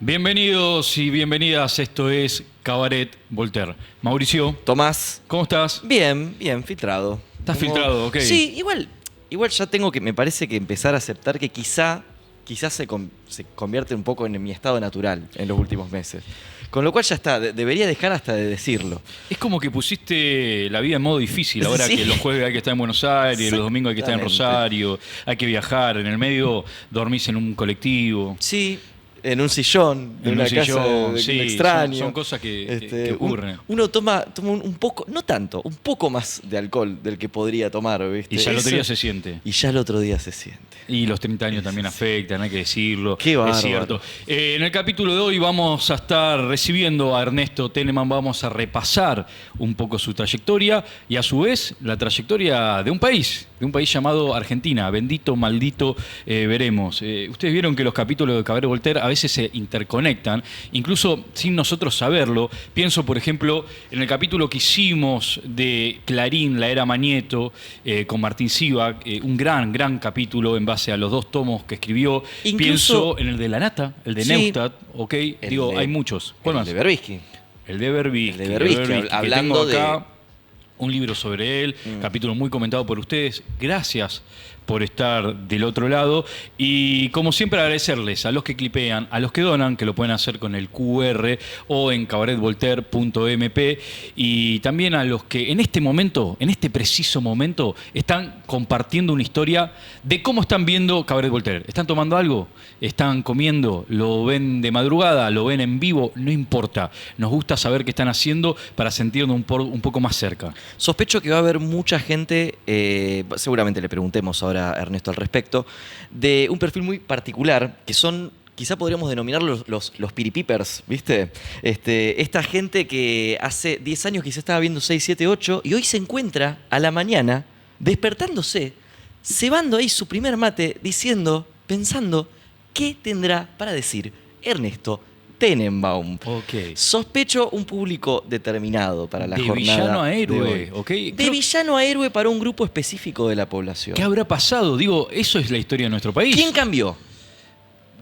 Bienvenidos y bienvenidas, esto es Cabaret Voltaire. Mauricio, Tomás. ¿cómo estás? Bien, filtrado. ¿Estás filtrado? Ok. Sí, igual ya tengo que, me parece que empezar a aceptar que quizás se convierte un poco en mi estado natural en los últimos meses. Con lo cual ya está, debería dejar hasta de decirlo. Es como que pusiste la vida en modo difícil, ahora Sí. que los jueves hay que estar en Buenos Aires, los domingos hay que estar en Exactamente. Rosario, hay que viajar, en el medio dormís en un colectivo. Sí, en un sillón de En una un casa sillón, de sí, un extraño. son cosas que ocurren. Uno toma un poco, no tanto, un poco más de alcohol del que podría tomar, ¿viste? Y ya el otro Eso- día se siente. Y ya el otro día se siente. Y los 30 años también afectan, hay que decirlo. Qué bárbaro. Es cierto. En el capítulo de hoy vamos a estar recibiendo a Ernesto Teneman, vamos a repasar un poco su trayectoria y a su vez la trayectoria de un país llamado Argentina. Bendito, maldito, veremos. Ustedes vieron que los capítulos de Cabaret Voltaire a veces se interconectan, incluso sin nosotros saberlo. Pienso, por ejemplo, en el capítulo que hicimos de Clarín, la era Mañeto, con Martín Sivak, un gran capítulo en base a los 2 tomos que escribió. Incluso- Pienso en el de La Nata, el de Sí. Neustadt, ¿ok? Digo, de- hay muchos. ¿Cuál más? El de Berbisky. El de Berbisky. El de Berbisky, que hablando tengo acá un libro sobre él, capítulo muy comentado por ustedes. Gracias por estar del otro lado. Y como siempre agradecerles a los que clipean, a los que donan, que lo pueden hacer con el QR o en cabaretvoltaire.mp, y también a los que en este momento, en este preciso momento, están compartiendo una historia de cómo están viendo Cabaret Voltaire. ¿Están tomando algo? ¿Están comiendo? ¿Lo ven de madrugada? ¿Lo ven en vivo? No importa. Nos gusta saber qué están haciendo para sentirnos un poco más cerca. Sospecho que va a haber mucha gente, seguramente le preguntemos ahora a Ernesto al respecto, de un perfil muy particular, que son, quizá podríamos denominarlos los piripipers, ¿viste? Esta gente que hace 10 años quizá estaba viendo 6, 7, 8 y hoy se encuentra a la mañana despertándose, cebando ahí su primer mate, pensando, ¿qué tendrá para decir Ernesto Tenenbaum? Ok. Sospecho un público determinado para la De jornada villano a de héroe, hoy. ¿ok? De villano a héroe para un grupo específico de la población. ¿Qué habrá pasado? Digo, eso es la historia de nuestro país. ¿Quién cambió?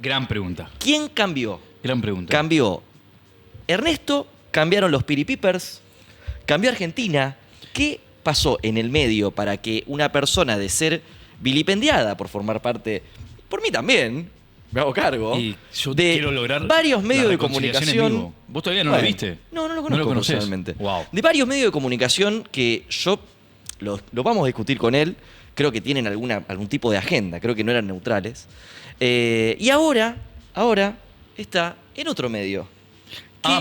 Gran pregunta. ¿Quién cambió? Gran pregunta. Cambió Ernesto, cambiaron los piripipers, cambió Argentina. ¿Qué pasó en el medio para que una persona de ser vilipendiada por formar parte, por mí también, me hago cargo, Y yo de quiero lograr varios la medios de reconciliación en comunicación? vivo. ¿Vos todavía no lo Bueno, viste? No lo ¿No conozco lo conocés? personalmente. Wow. De varios medios de comunicación que yo lo vamos a discutir con él. Creo que tienen algún tipo de agenda. Creo que no eran neutrales. Y ahora está en otro medio.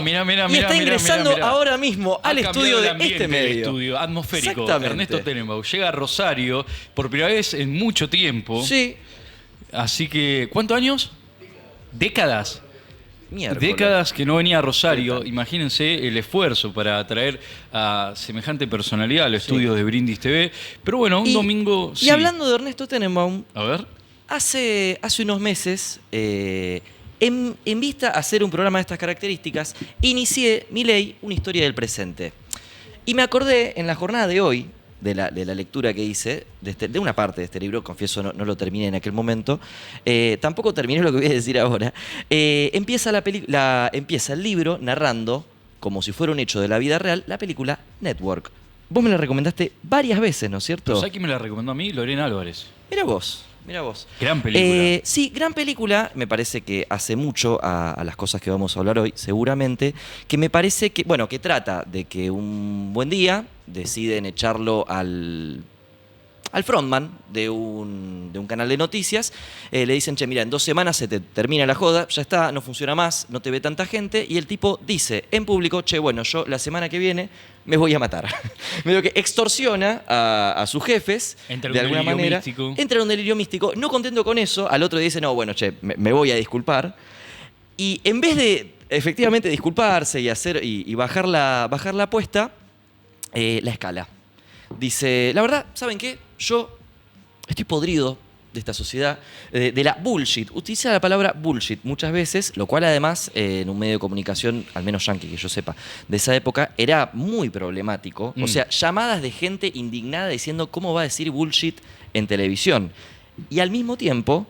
Mira. Y está ingresando ahora mismo al Ha estudio cambiado de el ambiente este del medio. estudio atmosférico. Exactamente. Ernesto Tenenbaum llega a Rosario por primera vez en mucho tiempo. Sí. Así que, ¿cuántos años? Décadas. Miércoles. Décadas que no venía a Rosario. ¿Qué tal? Imagínense el esfuerzo para atraer a semejante personalidad a los estudios de Brindis TV. Pero bueno, un domingo. Y hablando de Ernesto Tenenbaum, A ver. hace unos meses, en vista a hacer un programa de estas características, inicié Mi Ley, una historia del presente. Y me acordé en la jornada de hoy, de la lectura que hice, de una parte de este libro, confieso no lo terminé en aquel momento, tampoco terminé lo que voy a decir ahora, empieza el libro narrando, como si fuera un hecho de la vida real, la película Network. Vos me la recomendaste varias veces, ¿no es cierto? Pero ¿sabes quién me la recomendó a mí? Lorena Álvarez. Mira vos. Gran película. Sí, gran película. Me parece que hace mucho a las cosas que vamos a hablar hoy, seguramente. Que me parece que, bueno, que trata de que un buen día deciden echarlo al frontman de un canal de noticias. Le dicen, che, mira, en 2 semanas se te termina la joda, ya está, no funciona más, no te ve tanta gente. Y el tipo dice en público, che, bueno, yo la semana que viene me voy a matar. Medio que extorsiona a sus jefes Entra en de un alguna delirio manera. místico. Entra en un delirio místico. No contento con eso, al otro día dice, no, bueno, che, me voy a disculpar. Y en vez de efectivamente disculparse y bajar la apuesta, la escala. Dice, la verdad, ¿saben qué? Yo estoy podrido de esta sociedad, de la bullshit. Utiliza la palabra bullshit muchas veces, lo cual además en un medio de comunicación, al menos yankee que yo sepa, de esa época, era muy problemático. O sea, llamadas de gente indignada diciendo cómo va a decir bullshit en televisión. Y al mismo tiempo,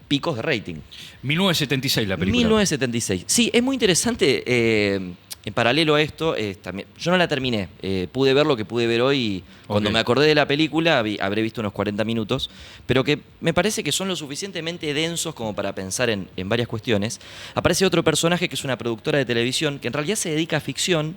picos de rating. 1976 la película. 1976. Sí, es muy interesante. En paralelo a esto, también, yo no la terminé. Pude ver lo que pude ver hoy. Y cuando me acordé de la película, habré visto unos 40 minutos. Pero que me parece que son lo suficientemente densos como para pensar en varias cuestiones. Aparece otro personaje que es una productora de televisión que en realidad se dedica a ficción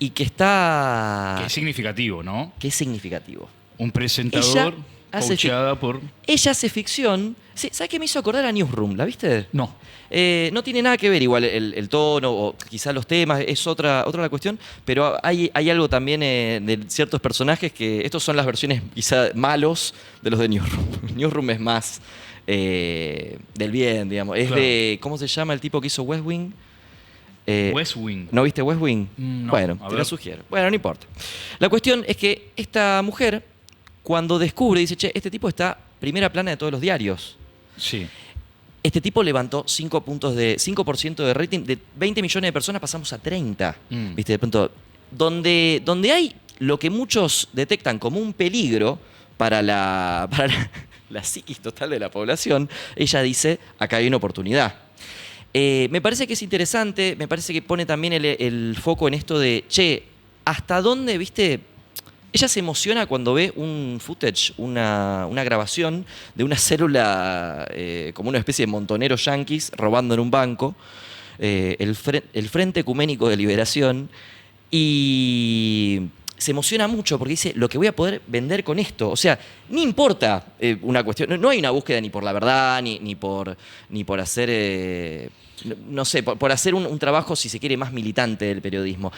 y que está. Que es significativo, ¿no? Que es significativo. Un presentador coacheada por. Ella hace ficción. Sí, ¿sabes qué me hizo acordar a Newsroom? ¿La viste? No. No tiene nada que ver igual el tono o quizás los temas, es otra la cuestión, pero hay algo también de ciertos personajes que estos son las versiones quizás malos de los de Newsroom. Newsroom es más del bien, digamos. Es claro. de, ¿cómo se llama el tipo que hizo West Wing? West Wing. ¿No viste West Wing? No, bueno, te la sugiero. Bueno, no importa. La cuestión es que esta mujer, cuando descubre, dice, che, este tipo está primera plana de todos los diarios. Sí. Este tipo levantó 5% de rating. De 20 millones de personas pasamos a 30. ¿Viste? De pronto, donde hay lo que muchos detectan como un peligro para la psiquis total de la población, ella dice, acá hay una oportunidad. Me parece que es interesante, me parece que pone también el foco en esto de, che, ¿hasta dónde, viste? Ella se emociona cuando ve un footage, una grabación de una célula como una especie de montoneros yanquis robando en un banco, el Frente Ecuménico de Liberación, y se emociona mucho porque dice, lo que voy a poder vender con esto. O sea, ni importa una cuestión, no hay una búsqueda ni por la verdad, ni por hacer, no sé, por hacer un trabajo, si se quiere, más militante del periodismo.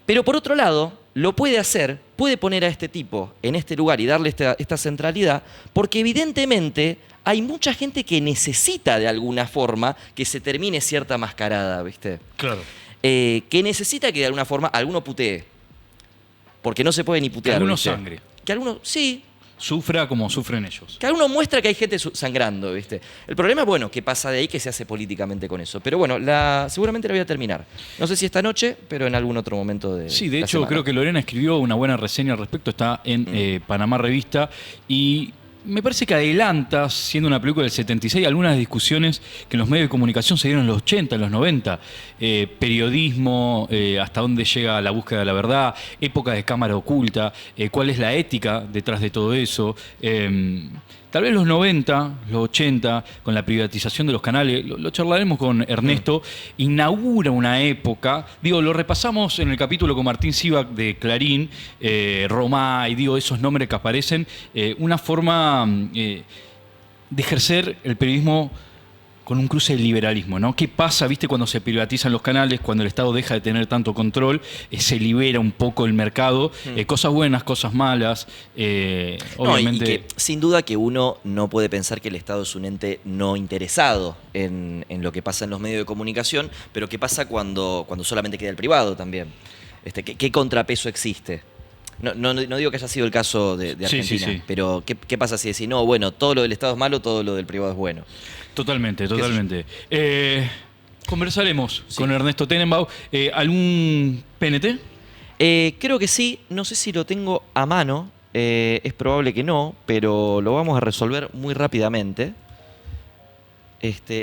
Pero por otro lado, lo puede hacer, puede poner a este tipo en este lugar y darle esta centralidad, porque evidentemente hay mucha gente que necesita de alguna forma que se termine cierta mascarada, ¿viste? Claro. Que necesita que de alguna forma alguno putee. Porque no se puede ni putear. Que alguno ¿viste? sangre. Que alguno, sí. Sufra como sufren ellos. Que alguno muestra que hay gente sangrando, ¿viste? El problema es, bueno, qué pasa de ahí, que se hace políticamente con eso. Pero bueno, seguramente la voy a terminar. No sé si esta noche, pero en algún otro momento de Sí, de la hecho semana. creo que Lorena escribió una buena reseña al respecto, está en Panamá Revista, y me parece que adelanta, siendo una película del 76, algunas discusiones que en los medios de comunicación se dieron en los 80, en los 90. Periodismo, hasta dónde llega la búsqueda de la verdad, época de cámara oculta, cuál es la ética detrás de todo eso. Tal vez los 90, los 80, con la privatización de los canales, lo charlaremos con Ernesto, inaugura una época, lo repasamos en el capítulo con Martín Sivak de Clarín, Romá, y esos nombres que aparecen, una forma de ejercer el periodismo con un cruce del liberalismo, ¿no? ¿Qué pasa, viste, cuando se privatizan los canales, cuando el Estado deja de tener tanto control, se libera un poco el mercado, cosas buenas, cosas malas, obviamente. No, y que sin duda que uno no puede pensar que el Estado es un ente no interesado en lo que pasa en los medios de comunicación, pero ¿qué pasa cuando solamente queda el privado también? ¿Qué contrapeso existe? No digo que haya sido el caso de Argentina, sí. pero ¿qué pasa si decís, no, bueno, todo lo del Estado es malo, todo lo del privado es bueno? Totalmente. Conversaremos con Ernesto Tenenbaum. ¿Algún PNT? Creo que sí, no sé si lo tengo a mano, es probable que no, pero lo vamos a resolver muy rápidamente.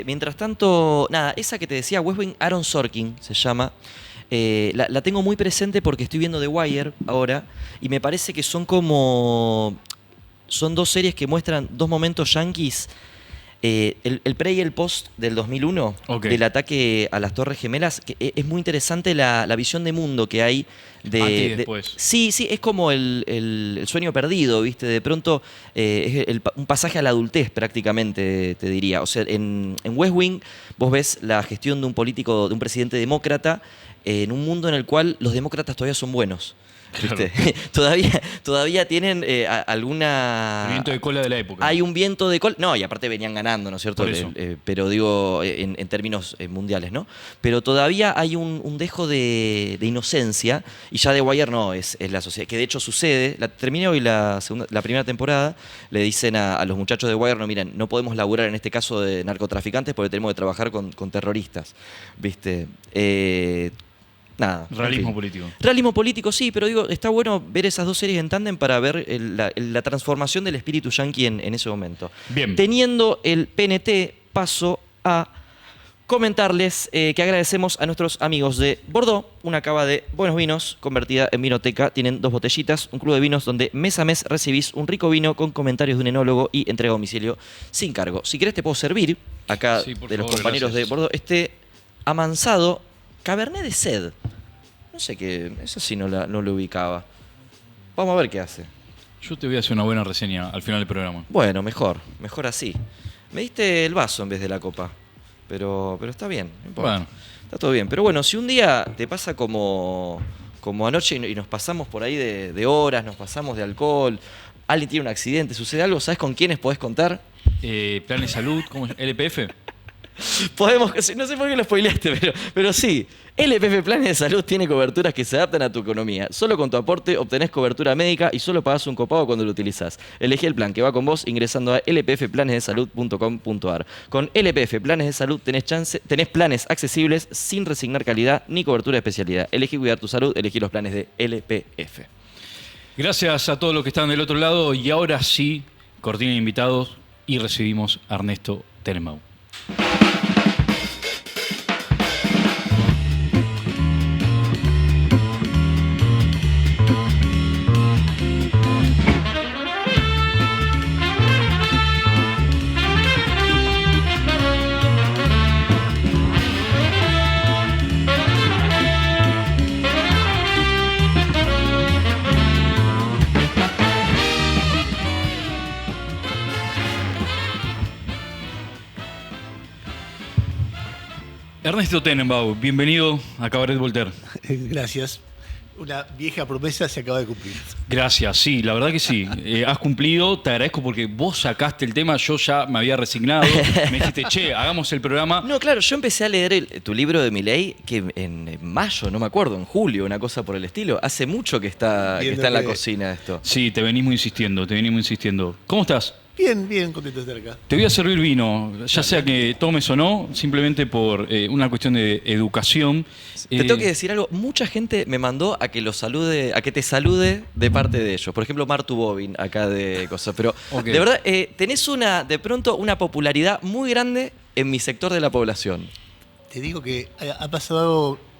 Mientras tanto, nada, esa que te decía, West Wing, Aaron Sorkin se llama. La tengo muy presente porque estoy viendo The Wire ahora y me parece que son dos series que muestran dos momentos yanquis. El pre y el post del 2001, del ataque a las Torres Gemelas, que es muy interesante la visión de mundo que hay después. Sí, es como el sueño perdido, ¿viste? De pronto es un pasaje a la adultez prácticamente, te diría. O sea, en West Wing vos ves la gestión de un político, de un presidente demócrata, en un mundo en el cual los demócratas todavía son buenos. ¿Viste? Claro. todavía tienen alguna... El viento de cola de la época. Hay un viento de cola... No, y aparte venían ganando, ¿no es cierto? Por eso. Pero digo, en términos mundiales, ¿no? Pero todavía hay un dejo de inocencia, y ya The Wire no, es la sociedad. Que de hecho sucede, terminé hoy la primera temporada, le dicen a los muchachos de The Wire, no, miren, no podemos laburar en este caso de narcotraficantes porque tenemos que trabajar con terroristas, ¿viste? Nada. Realismo político. Realismo político, sí, pero digo, está bueno ver esas dos series en tándem para ver la transformación del espíritu yanqui en ese momento. Bien. Teniendo el PNT, paso a comentarles que agradecemos a nuestros amigos de Bordeaux, una cava de buenos vinos convertida en vinoteca. Tienen 2 botellitas, un club de vinos donde mes a mes recibís un rico vino con comentarios de un enólogo y entrega a domicilio sin cargo. Si querés te puedo servir acá Sí, por de los favor, compañeros gracias. de Bordeaux este amansado Cabernet de Sed. No sé qué, eso sí no lo ubicaba. Vamos a ver qué hace. Yo te voy a hacer una buena reseña al final del programa. Bueno, mejor así. Me diste el vaso en vez de la copa. Pero está bien, no importa. Bueno. Está todo bien. Pero bueno, si un día te pasa como anoche y nos pasamos por ahí de horas, nos pasamos de alcohol, alguien tiene un accidente, sucede algo, ¿sabes con quiénes podés contar? Plan de salud, ¿cómo es? ¿LPF? Podemos, no sé por qué lo spoileaste, pero sí. LPF Planes de Salud tiene coberturas que se adaptan a tu economía. Solo con tu aporte obtenés cobertura médica y solo pagás un copago cuando lo utilizás. Elegí el plan que va con vos ingresando a lpfplanesdesalud.com.ar. Con LPF Planes de Salud tenés planes accesibles sin resignar calidad ni cobertura de especialidad. Elegí cuidar tu salud, elegí los planes de LPF. Gracias a todos los que están del otro lado. Y ahora sí, cortina de invitados y recibimos a Ernesto Tenenbaum. Ernesto Tenenbaum, bienvenido a Cabaret Voltaire. Gracias. Una vieja promesa se acaba de cumplir. Gracias, sí, la verdad que sí. Has cumplido, te agradezco porque vos sacaste el tema, yo ya me había resignado. Me dijiste, che, hagamos el programa. No, claro, yo empecé a leer tu libro de Milei que en mayo, no me acuerdo, en julio, una cosa por el estilo. Hace mucho que está en la cocina esto. Sí, te venimos insistiendo, ¿Cómo estás? Bien, bien contento de estar acá. Te voy a servir vino, ya sea que tomes o no, simplemente por una cuestión de educación. Te tengo que decir algo, mucha gente me mandó a que te salude de parte de ellos. Por ejemplo, Martu Bobin, acá de cosas. Pero Okay. de verdad, tenés de pronto una popularidad muy grande en mi sector de la población. Te digo que ha pasado algo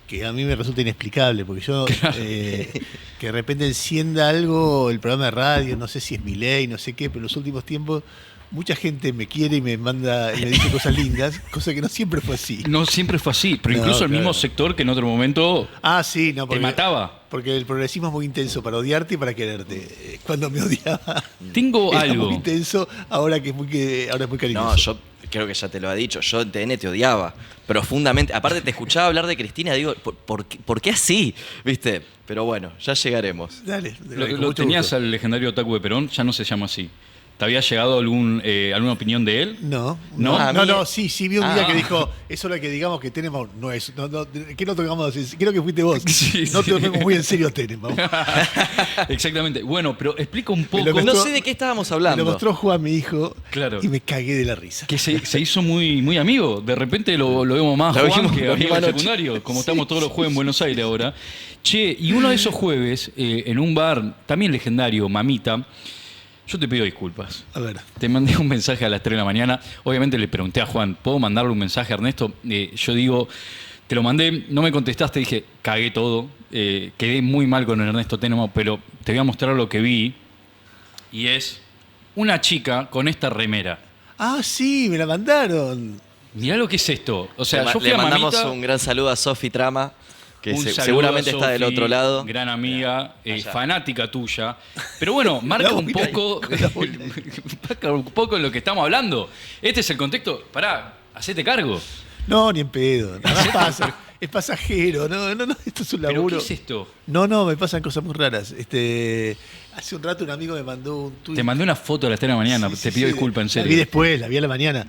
que a mí me resulta inexplicable, porque yo, que de repente encienda algo, el programa de radio, no sé si es Milei, no sé qué, pero en los últimos tiempos mucha gente me quiere y me manda y me dice cosas lindas, cosa que no siempre fue así. No siempre fue así, pero No, incluso el mismo claro. sector que en otro momento Ah, sí, no, te mataba. Porque el progresismo es muy intenso para odiarte y para quererte. Cuando me odiaba, Tengo era algo. muy intenso, ahora es muy cariñoso. No, yo creo que ya te lo ha dicho. Yo en TN te odiaba profundamente. Aparte, te escuchaba hablar de Cristina, digo, ¿por qué así? ¿Viste? Pero bueno, ya llegaremos. Dale, con Lo mucho tenías gusto. al legendario Otaku de Perón, ya no se llama así. ¿Te había llegado alguna opinión de él? No, ¿No? sí, vi un día que dijo, es hora que digamos que Tenenbaum no es, que no tocamos, creo que fuiste vos. Sí, No sí. te tomemos muy en serio a Tenenbaum. Exactamente. Bueno, pero explica un poco. Me lo No mostró- sé de qué estábamos Me hablando. lo mostró Juan, mi hijo, Claro. y me cagué de la risa. Que se hizo muy, muy amigo. De repente lo vemos más Lo Juan vimos- que lo amigo vimos del anoche. secundario, como estamos todos los jueves en Buenos Aires ahora. Che, y uno de esos jueves, en un bar también legendario, Mamita, yo te pido disculpas. A ver, Te mandé un mensaje a las 3 de la mañana. Obviamente le pregunté a Juan, ¿puedo mandarle un mensaje a Ernesto? Yo digo, te lo mandé, no me contestaste, dije, cagué todo. Quedé muy mal con Ernesto Tenenbaum, pero te voy a mostrar lo que vi. Y es una chica con esta remera. sí, me la mandaron. Mirá lo que es esto. O sea, yo fui Le a mandamos Mamita, un gran saludo a Sofi Trama, que un saludo seguramente a está del Sofi, otro lado. Gran amiga, Allá. fanática tuya. Pero bueno, marca La un voy a ir, poco, la voy a marca un poco en lo que estamos hablando. Este es el contexto. Pará, hacete cargo. No, ni en pedo. Nada más pasa. Es pasajero. No, esto es un ¿Pero laburo. qué es esto? No, me pasan cosas muy raras. Hace un rato un amigo me mandó un tuit. Te mandé una foto a las 3 de la mañana. Sí, Te sí, pido sí. disculpas, en La vi serio. después, la vi a la mañana.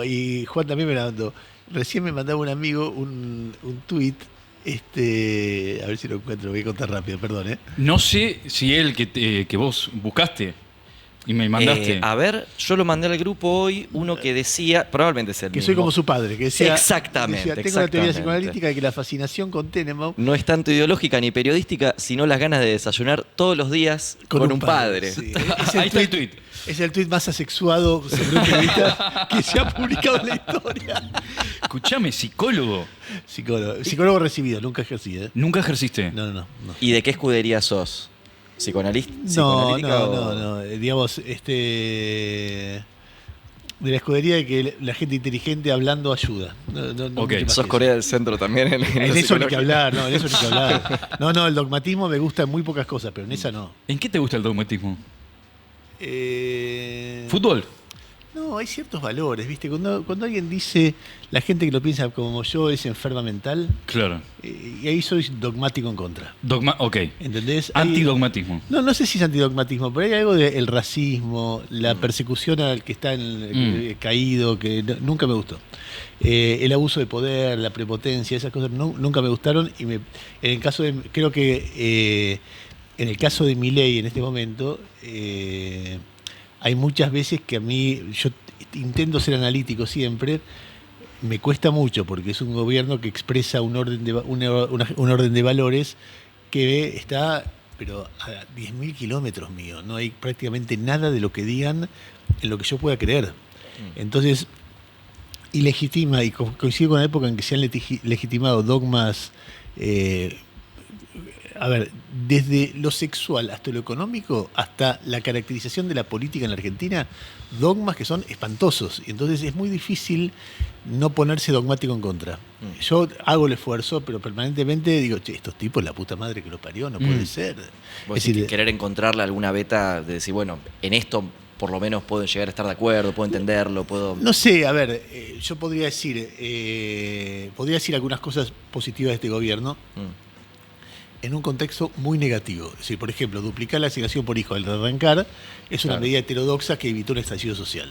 Y Juan también me la mandó. Recién me mandaba un amigo un tuit. A ver si lo encuentro, lo voy a contar rápido, perdón, ¿eh? No sé si el que vos buscaste Y me mandaste. A ver, yo lo mandé al grupo hoy, uno que decía, probablemente es el Que mismo. soy como su padre, que decía... Exactamente, decía, tengo la teoría exactamente. psicoanalítica de que la fascinación con Tenenbaum... No es tanto ideológica ni periodística, sino las ganas de desayunar todos los días con un padre. Sí. Ahí está el tuit. Es el tuit más asexuado sobre un periodista que se ha publicado en la historia. Escuchame, psicólogo. Psicólogo recibido, nunca ejercí, ¿eh? ¿Nunca ejerciste? No. ¿Y de qué escudería sos? ¿Psicoanalista? No, ¿Psicoanalítica o- no. Digamos, de la escudería de que la gente inteligente hablando ayuda. No Ok. mucho más ¿Sos que Corea del Centro también? En En lo eso ni que psicológico? hablar, no, en eso ni que hablar. No, el dogmatismo me gusta en muy pocas cosas, pero en esa no. ¿En qué te gusta el dogmatismo? Eh, ¿Fútbol? No, hay ciertos valores, ¿viste? Cuando alguien dice, la gente que lo piensa como yo es enferma mental, Claro. y ahí soy dogmático en contra. Ok. ¿Entendés? Hay- Antidogmatismo. No sé si es antidogmatismo, pero hay algo del racismo, la persecución al que está caído, que nunca me gustó. El abuso de poder, la prepotencia, esas cosas nunca me gustaron. Y en el caso de, creo que en el caso de Milei en este momento, hay muchas veces que a mí, yo intento ser analítico siempre, me cuesta mucho porque es un gobierno que expresa un orden un orden de valores que está, pero a 10.000 kilómetros mío. No hay prácticamente nada de lo que digan en lo que yo pueda creer. Entonces, y legitima, y coincido con la época en que se han legitimado dogmas, a ver, desde lo sexual hasta lo económico, hasta la caracterización de la política en la Argentina, dogmas que son espantosos. Y entonces es muy difícil no ponerse dogmático en contra. Yo hago el esfuerzo, pero permanentemente digo, che, estos tipos, la puta madre que los parió, no puede ser. Vos Es decís decir, que querer encontrarle alguna beta de decir, bueno, en esto por lo menos puedo llegar a estar de acuerdo, puedo entenderlo, puedo... no sé, a ver, yo podría decir algunas cosas positivas de este gobierno en un contexto muy negativo. Es decir, por ejemplo, duplicar la asignación por hijo al arrancar es una Claro. medida heterodoxa que evitó un estallido social.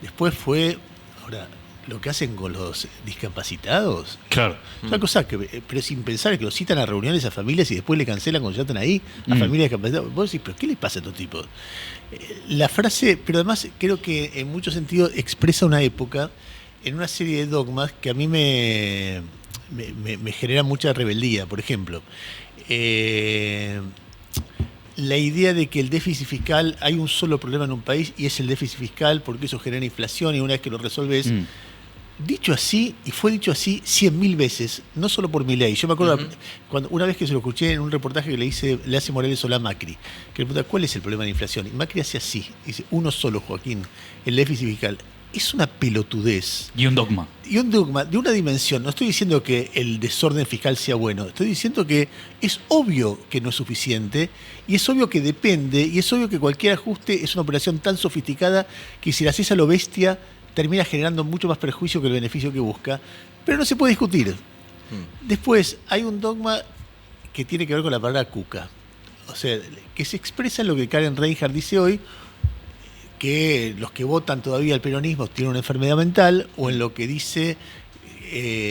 Después fue, ahora, lo que hacen con los discapacitados, Claro. es una cosa que, pero sin pensar, que los citan a reuniones a familias y después le cancelan cuando ya están ahí, a familias discapacitadas. Vos decís, pero ¿qué les pasa a estos tipos? La frase, pero además creo que en muchos sentidos expresa una época en una serie de dogmas que a mí me genera mucha rebeldía. Por ejemplo, la idea de que el déficit fiscal, hay un solo problema en un país y es el déficit fiscal porque eso genera inflación y una vez que lo resolves... Dicho así, y fue dicho así 100.000 veces, no solo por Milei. Yo me acuerdo cuando una vez que se lo escuché en un reportaje que le hace Morales Solá a Macri, que le pregunta, ¿cuál es el problema de la inflación? Y Macri hace así, dice, uno solo, Joaquín, el déficit fiscal. Es una pelotudez. Y un dogma. Y un dogma de una dimensión. No estoy diciendo que el desorden fiscal sea bueno, estoy diciendo que es obvio que no es suficiente, y es obvio que depende, y es obvio que cualquier ajuste es una operación tan sofisticada que si la haces a lo bestia, termina generando mucho más perjuicio que el beneficio que busca, pero no se puede discutir. Después, hay un dogma que tiene que ver con la palabra cuca, o sea, que se expresa en lo que Karen Reinhardt dice hoy, que los que votan todavía al peronismo tienen una enfermedad mental, o en lo que dice,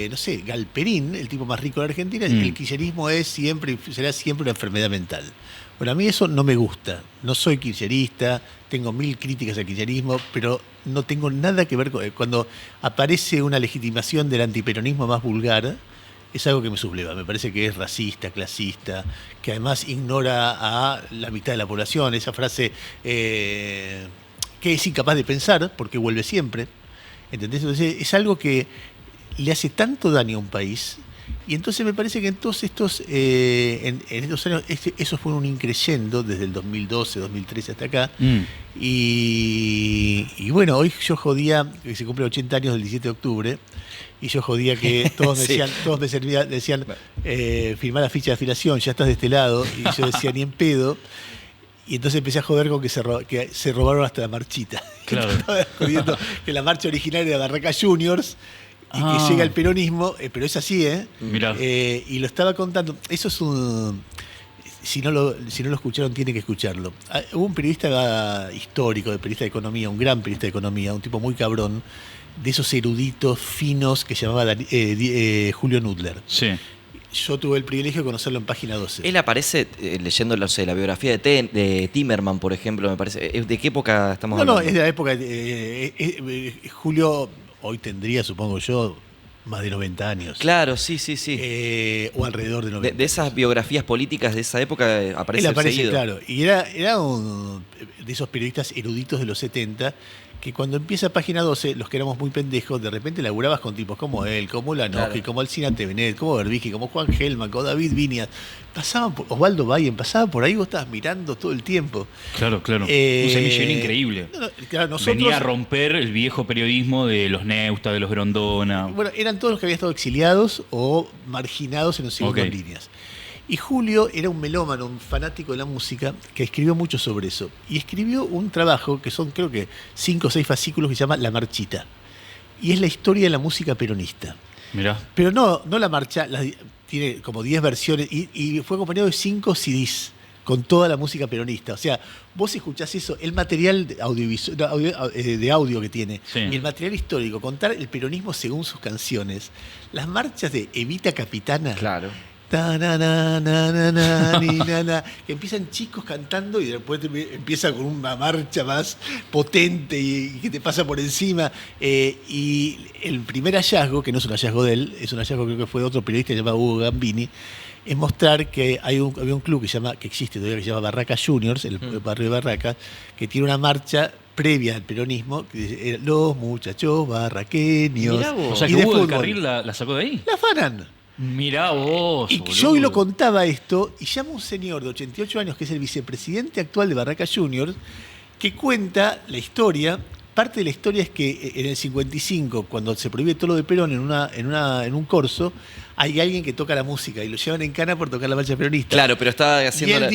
no sé, Galperín, el tipo más rico de la Argentina, el kirchnerismo es siempre y será siempre una enfermedad mental. Bueno, a mí eso no me gusta. No soy kirchnerista, tengo 1000 críticas al kirchnerismo, pero no tengo nada que ver con... Cuando aparece una legitimación del antiperonismo más vulgar, es algo que me subleva. Me parece que es racista, clasista, que además ignora a la mitad de la población. Esa frase que es incapaz de pensar, porque vuelve siempre. ¿Entendés? Entonces es algo que le hace tanto daño a un país. Y entonces me parece que en todos estos, en estos años, eso fue un increyendo desde el 2012, 2013 hasta acá. Y bueno, hoy yo jodía, que se cumple 80 años del 17 de octubre, y yo jodía que todos me Sí. decían, decían firmar la ficha de afiliación, ya estás de este lado, y yo decía ni en pedo. Y entonces empecé a joder con que se robaron hasta la marchita. Claro. Estaba jodiendo que la marcha original era Barraca Juniors y que llega el peronismo, pero es así, ¿eh? Mirá. Y lo estaba contando. Eso es un... Si no lo escucharon, tienen que escucharlo. Hubo un periodista histórico, periodista de economía, un gran periodista de economía, un tipo muy cabrón, de esos eruditos finos que se llamaba Julio Nudler. Sí. yo tuve el privilegio de conocerlo en Página 12. Él aparece leyendo, no sé, la biografía de Timerman, por ejemplo, me parece. ¿De qué época estamos hablando? No, es de la época. Julio, hoy tendría, supongo yo, más de 90 años. Claro, sí. O alrededor de 90. De esas biografías políticas de esa época aparece Él aparece, seguido. claro. Y era uno de esos periodistas eruditos de los 70 que cuando empieza Página 12, los que éramos muy pendejos, de repente laburabas con tipos como él, como Lanoje, Claro. como Alcina Tevenet, como Berbisky, como Juan Gelman, como David Viñas. Pasaban por Osvaldo Bayen, pasaba por ahí, vos estabas mirando todo el tiempo. Claro. Un semillero increíble. Claro, nosotros, Venía a romper el viejo periodismo de los Neusta, de los Grondona. bueno, eran todos los que habían estado exiliados o marginados en los segundos Ok. líneas. Y Julio era un melómano, un fanático de la música, que escribió mucho sobre eso. Y escribió un trabajo que son, creo que, 5 o 6 fascículos que se llama La Marchita. Y es la historia de la música peronista. Mirá. Pero no la marcha, tiene como 10 versiones y fue acompañado de 5 CDs con toda la música peronista. O sea, vos escuchás eso, el material de audio que tiene, Sí. y el material histórico, contar el peronismo según sus canciones, las marchas de Evita Capitana. Claro. Ta, na, na, na, na, na, ni, na, na, que empiezan chicos cantando y después empieza con una marcha más potente y que te pasa por encima. Y el primer hallazgo, que no es un hallazgo de él, es un hallazgo creo que fue de otro periodista llamado Hugo Gambini, es mostrar que había un club que existe todavía, que se llama Barraca Juniors, el barrio de Barraca, que tiene una marcha previa al peronismo, que dice, los muchachos barraqueños. Mirá vos. O sea y que de Hugo del fútbol. Carril la sacó de ahí. La afanan. Mirá vos. Y boludo. yo hoy lo contaba esto, y llama un señor de 88 años, que es el vicepresidente actual de Barraca Juniors, que cuenta la historia. Parte de la historia es que en el 55, cuando se prohíbe todo lo de Perón en un corso, hay alguien que toca la música y lo llevan en cana por tocar la marcha peronista. Claro, pero está Y haciendo.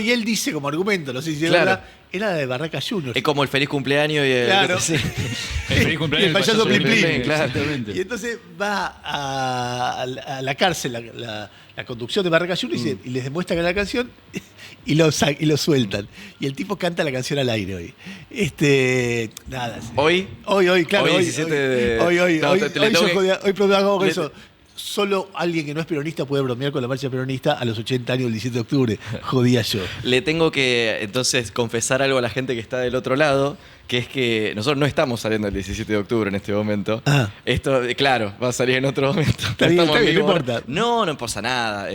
él dice como argumento, no sé si es Claro. verdad, era de Barraca Juniors. Es como el feliz cumpleaños y el. Claro. Sí. El feliz cumpleaños Y el payaso del Plin Plin, claro. Exactamente. Y entonces va a la cárcel, la conducción de Barraca Juniors, y les demuestra que la canción y lo sueltan. Y el tipo canta la canción al aire hoy. Nada. Hoy. Hoy, claro. Hoy, Hoy, 17 de- hoy, No, hoy, te- le hoy tengo yo que- jodía- hoy probamos con le- eso. Solo alguien que no es peronista puede bromear con la marcha peronista a los 80 años del 17 de octubre. Jodía yo. Le tengo que entonces confesar algo a la gente que está del otro lado, que es que nosotros no estamos saliendo el 17 de octubre en este momento. Ah. Esto, claro, va a salir en otro momento. Está bien, Estamos en no vivo ahora. importa. No pasa nada.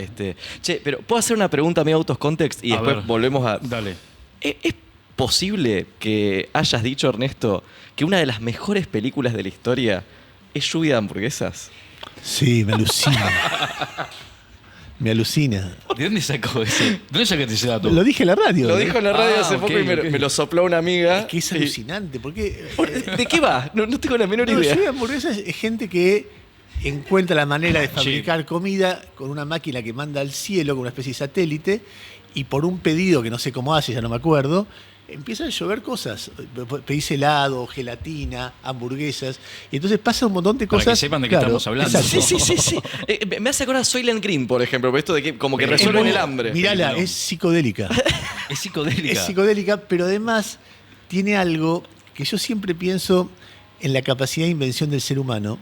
Che, pero ¿puedo hacer una pregunta medio out of context y A después ver. volvemos a. Dale. ¿Es posible que hayas dicho, Ernesto, que una de las mejores películas de la historia es Lluvia de Hamburguesas? Sí, me alucina. Me alucina. ¿De dónde sacó ese? ¿Dónde sacaste ese dato? Lo dije en la radio. Lo dijo en la radio hace ok, poco y ok. me lo sopló una amiga. Es que es Y- alucinante, porque... ¿De qué va? No tengo la menor No, idea. Lluvia de Hamburguesas es gente que encuentra la manera de fabricar comida con una máquina que manda al cielo, con una especie de satélite, y por un pedido que no sé cómo hace, ya no me acuerdo, empiezan a llover cosas. Pedís helado, gelatina, hamburguesas, y entonces pasa un montón de Para cosas. que sepan de qué estamos hablando. exacto. Sí. Me hace acordar a Soylent Green, por ejemplo, por esto de que como que Es resuelven muy- el hambre. Mirala, Película. es psicodélica. Es psicodélica. Es psicodélica, pero además tiene algo que yo siempre pienso en la capacidad de invención del ser humano,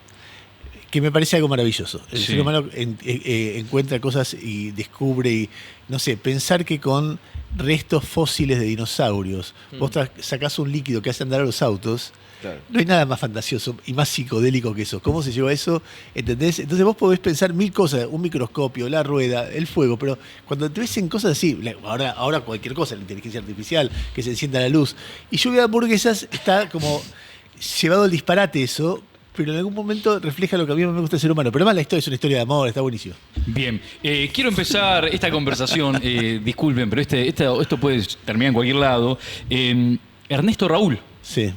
que me parece algo maravilloso. El Sí. ser humano encuentra cosas y descubre, y no sé, pensar que con restos fósiles de dinosaurios vos sacás un líquido que hace andar a los autos. Claro. No hay nada más fantasioso y más psicodélico que eso. ¿Cómo se lleva eso? ¿Entendés? Entonces vos podés pensar mil cosas, un microscopio, la rueda, el fuego, pero cuando te ves en cosas así, ahora cualquier cosa, la inteligencia artificial, que se encienda la luz, y Lluvia de Hamburguesas está como llevado al disparate eso, pero en algún momento refleja lo que a mí me gusta el ser humano. Pero además la historia es una historia de amor, está buenísimo. Bien, quiero empezar esta conversación, disculpen, pero esto puede terminar en cualquier lado. Ernesto Raúl, Sí.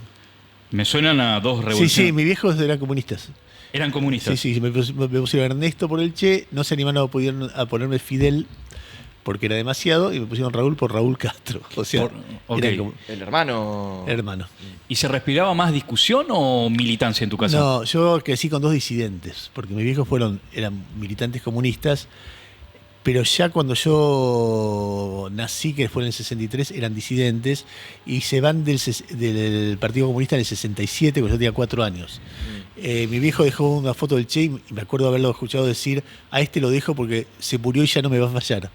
me suenan a dos Sí, revoluciones. sí, mis viejos eran comunistas. Eran comunistas. Sí, me pusieron Ernesto por el Che, no se animaron a ponerme Fidel porque era demasiado, y me pusieron Raúl por Raúl Castro. O sea, Ok. eran como El hermano. hermano. ¿Y se respiraba más discusión o militancia en tu casa? No, yo crecí con dos disidentes, porque mis viejos eran militantes comunistas, pero ya cuando yo nací, que fue en el 63, eran disidentes y se van del Partido Comunista en el 67, cuando yo tenía 4 años. Mi viejo dejó una foto del Che y me acuerdo haberlo escuchado decir: a este lo dejo porque se murió y ya no me va a fallar.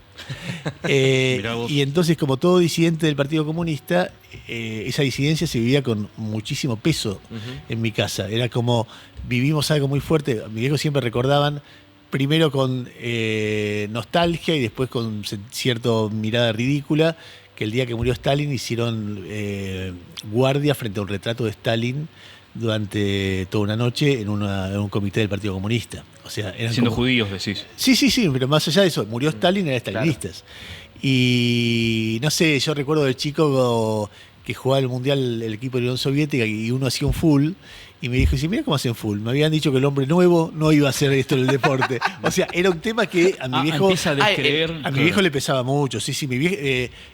Y entonces, como todo disidente del Partido Comunista, esa disidencia se vivía con muchísimo peso en mi casa. Era como, vivimos algo muy fuerte. Mi viejo siempre recordaban, primero con nostalgia y después con cierta mirada ridícula, que el día que murió Stalin hicieron guardia frente a un retrato de Stalin durante toda una noche en un comité del Partido Comunista. O sea, eran siendo como... judíos, decís. Sí, pero más allá de eso, murió Stalin, eran stalinistas. Claro. Y no sé, yo recuerdo de chico que jugaba el Mundial el equipo de la Unión Soviética y uno hacía un full. Y me dijo, mira cómo hacen full. Me habían dicho que el hombre nuevo no iba a hacer esto en el deporte. O sea, era un tema que a mi viejo... Empieza a descreer. A mi viejo le pesaba mucho. Sí,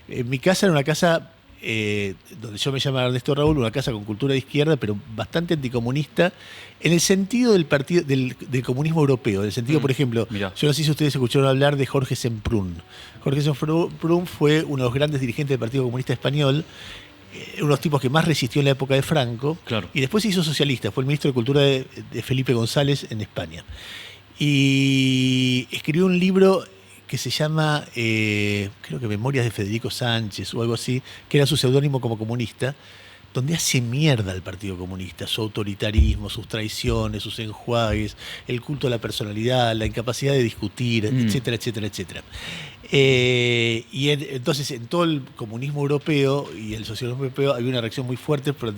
en mi casa era una casa... donde yo me llamaba Ernesto Raúl, una casa con cultura de izquierda, pero bastante anticomunista, en el sentido del partido del comunismo europeo. En el sentido, por ejemplo, mirá. Yo no sé si ustedes escucharon hablar de Jorge Semprún. Jorge Semprún fue uno de los grandes dirigentes del Partido Comunista Español, uno de los tipos que más resistió en la época de Franco, claro. Y después se hizo socialista, fue el ministro de Cultura de Felipe González en España. Y escribió un libro que se llama, creo que Memorias de Federico Sánchez o algo así, que era su seudónimo como comunista, donde hace mierda al Partido Comunista, su autoritarismo, sus traiciones, sus enjuagues, el culto a la personalidad, la incapacidad de discutir, etcétera, etcétera, etcétera. Entonces, en todo el comunismo europeo y el socialismo europeo había una reacción muy fuerte por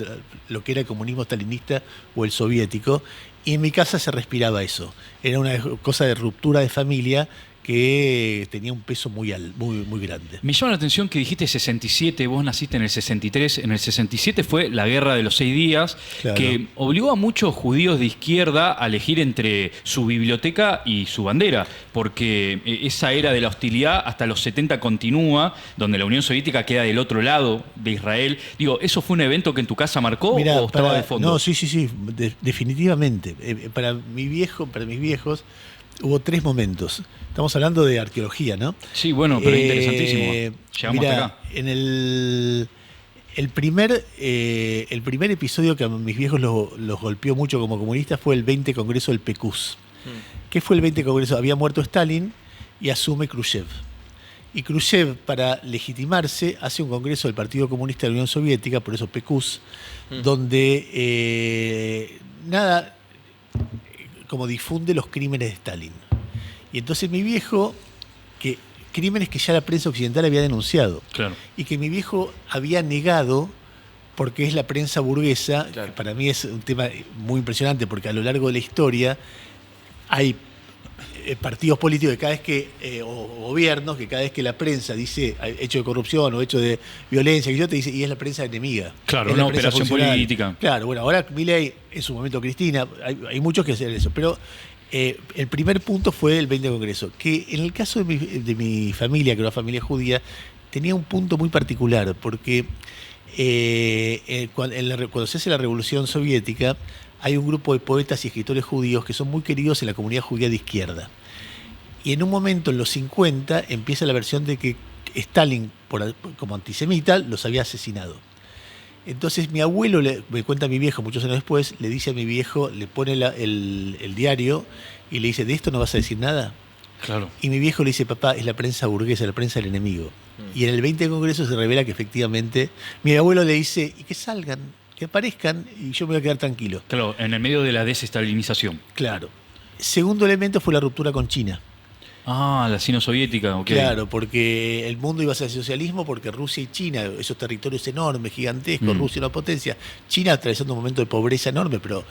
lo que era el comunismo stalinista o el soviético, y en mi casa se respiraba eso. Era una cosa de ruptura de familia que tenía un peso muy grande. Me llama la atención que dijiste 67, vos naciste en el 63. En el 67 fue la Guerra de los 6 días, claro, que obligó a muchos judíos de izquierda a elegir entre su biblioteca y su bandera, porque esa era de la hostilidad hasta los 70 continúa, donde la Unión Soviética queda del otro lado de Israel. Digo, ¿eso fue un evento que en tu casa marcó o estaba de fondo? No, sí, definitivamente. Para mis viejos hubo 3 momentos. Estamos hablando de arqueología, ¿no? Sí, bueno, pero interesantísimo. Llegamos hasta acá. En el primer episodio que a mis viejos los golpeó mucho como comunistas fue el 20 Congreso del PQS. ¿Qué fue el 20 Congreso? Había muerto Stalin y asume Khrushchev. Y Khrushchev, para legitimarse, hace un congreso del Partido Comunista de la Unión Soviética, por eso PQS, donde como difunde los crímenes de Stalin. Y entonces mi viejo, crímenes que ya la prensa occidental había denunciado, claro, y que mi viejo había negado porque es la prensa burguesa, claro, que para mí es un tema muy impresionante, porque a lo largo de la historia hay partidos políticos que cada vez que, o gobiernos, que cada vez que la prensa dice hecho de corrupción o hecho de violencia, que yo te dice, y es la prensa enemiga. Claro, una operación política. Claro, bueno, ahora Milei, en su momento Cristina, hay muchos que hacen eso, pero el primer punto fue el 20 Congreso, que en el caso de mi familia, que era una familia judía, tenía un punto muy particular, porque cuando se hace la Revolución Soviética, hay un grupo de poetas y escritores judíos que son muy queridos en la comunidad judía de izquierda. Y en un momento, en los 50, empieza la versión de que Stalin, como antisemita, los había asesinado. Entonces mi abuelo, me cuenta mi viejo muchos años después, le dice a mi viejo, le pone el diario y le dice, ¿de esto no vas a decir nada? Claro. Y mi viejo le dice, papá, es la prensa burguesa, la prensa del enemigo. Y en el 20 Congreso se revela que efectivamente, mi abuelo le dice, y que salgan, que aparezcan, y yo me voy a quedar tranquilo. Claro, en el medio de la desestalinización. Claro. Segundo elemento fue la ruptura con China. Ah, la sino-soviética, ok. Claro, porque el mundo iba hacia el socialismo, porque Rusia y China, esos territorios enormes, gigantescos, Rusia una potencia, China atravesando un momento de pobreza enorme, pero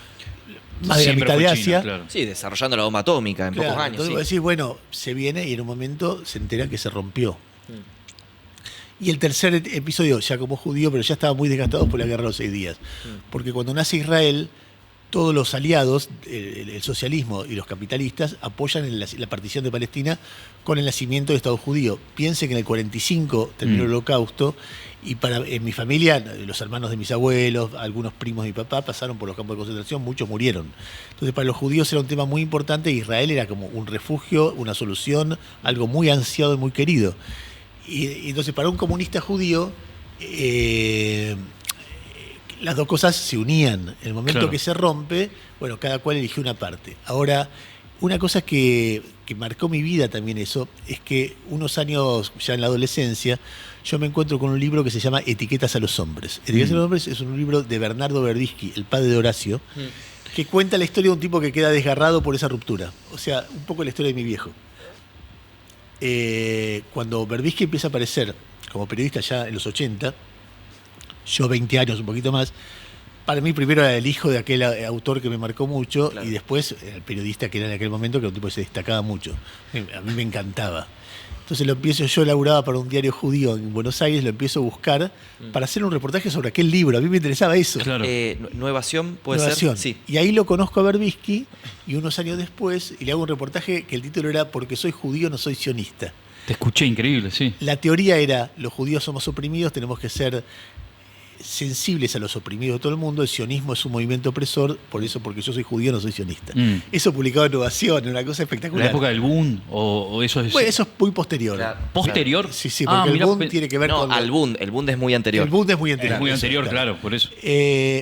más de la mitad de Asia. China, claro. Sí, desarrollando la bomba atómica en pocos años. Entonces vos decís, bueno, se viene y en un momento se entera que se rompió. Y el tercer episodio, ya como judío, pero ya estaba muy desgastado por la Guerra de los 6 días. Porque cuando nace Israel, todos los aliados, el socialismo y los capitalistas, apoyan la partición de Palestina con el nacimiento del Estado judío. Piense que en el 45 terminó el Holocausto y en mi familia, los hermanos de mis abuelos, algunos primos de mi papá pasaron por los campos de concentración, muchos murieron. Entonces para los judíos era un tema muy importante, Israel era como un refugio, una solución, algo muy ansiado y muy querido. Y entonces para un comunista judío, las dos cosas se unían. En el momento que se rompe, bueno, cada cual eligió una parte. Ahora, una cosa que marcó mi vida también eso, es que unos años ya en la adolescencia, yo me encuentro con un libro que se llama Etiquetas a los hombres. Etiquetas a los hombres es un libro de Bernardo Berbisky, el padre de Horacio, que cuenta la historia de un tipo que queda desgarrado por esa ruptura. O sea, un poco la historia de mi viejo. Cuando Berbisky empieza a aparecer como periodista ya en los 80, yo 20 años, un poquito más, para mí primero era el hijo de aquel autor que me marcó mucho, y después el periodista que era en aquel momento, que era un tipo que se destacaba mucho. A mí me encantaba. Entonces yo laburaba para un diario judío en Buenos Aires, lo empiezo a buscar para hacer un reportaje sobre aquel libro. A mí me interesaba eso. Claro. Nuevación, ¿puede Nuevación. ser? Sí. Y ahí lo conozco a Berbisky, y unos años después, y le hago un reportaje que el título era Porque soy judío, no soy sionista. Te escuché, increíble, sí. La teoría era, los judíos somos oprimidos, tenemos que ser sensibles a los oprimidos de todo el mundo. El sionismo es un movimiento opresor, por eso, porque yo soy judío, no soy sionista. Eso publicado en Innovación, una cosa espectacular. ¿La época del boom? ¿O eso es...? Bueno, eso es muy posterior. Claro. ¿Posterior? Sí, porque el boom tiene que ver con... el Bund es muy anterior. El Bund es muy anterior. Es muy anterior, claro, por eso.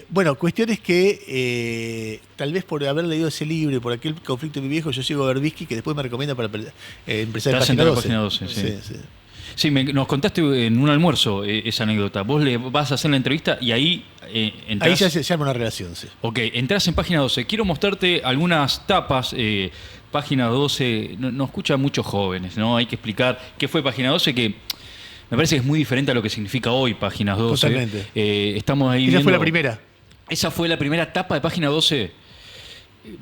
Bueno, cuestión es que tal vez por haber leído ese libro y por aquel conflicto de mi viejo, yo llego a Berbisky, que después me recomienda para empezar en Página 12. Página 12, sí. Sí, nos contaste en un almuerzo esa anécdota. Vos le vas a hacer la entrevista y ahí entrás... Ahí ya se llama una relación, sí. Ok, entrás en Página 12. Quiero mostrarte algunas tapas. Página 12, no escuchan muchos jóvenes, ¿no? Hay que explicar qué fue Página 12, que me parece que es muy diferente a lo que significa hoy Página 12. Totalmente. Estamos ahí Esa viendo... fue la primera. Esa fue la primera tapa de Página 12.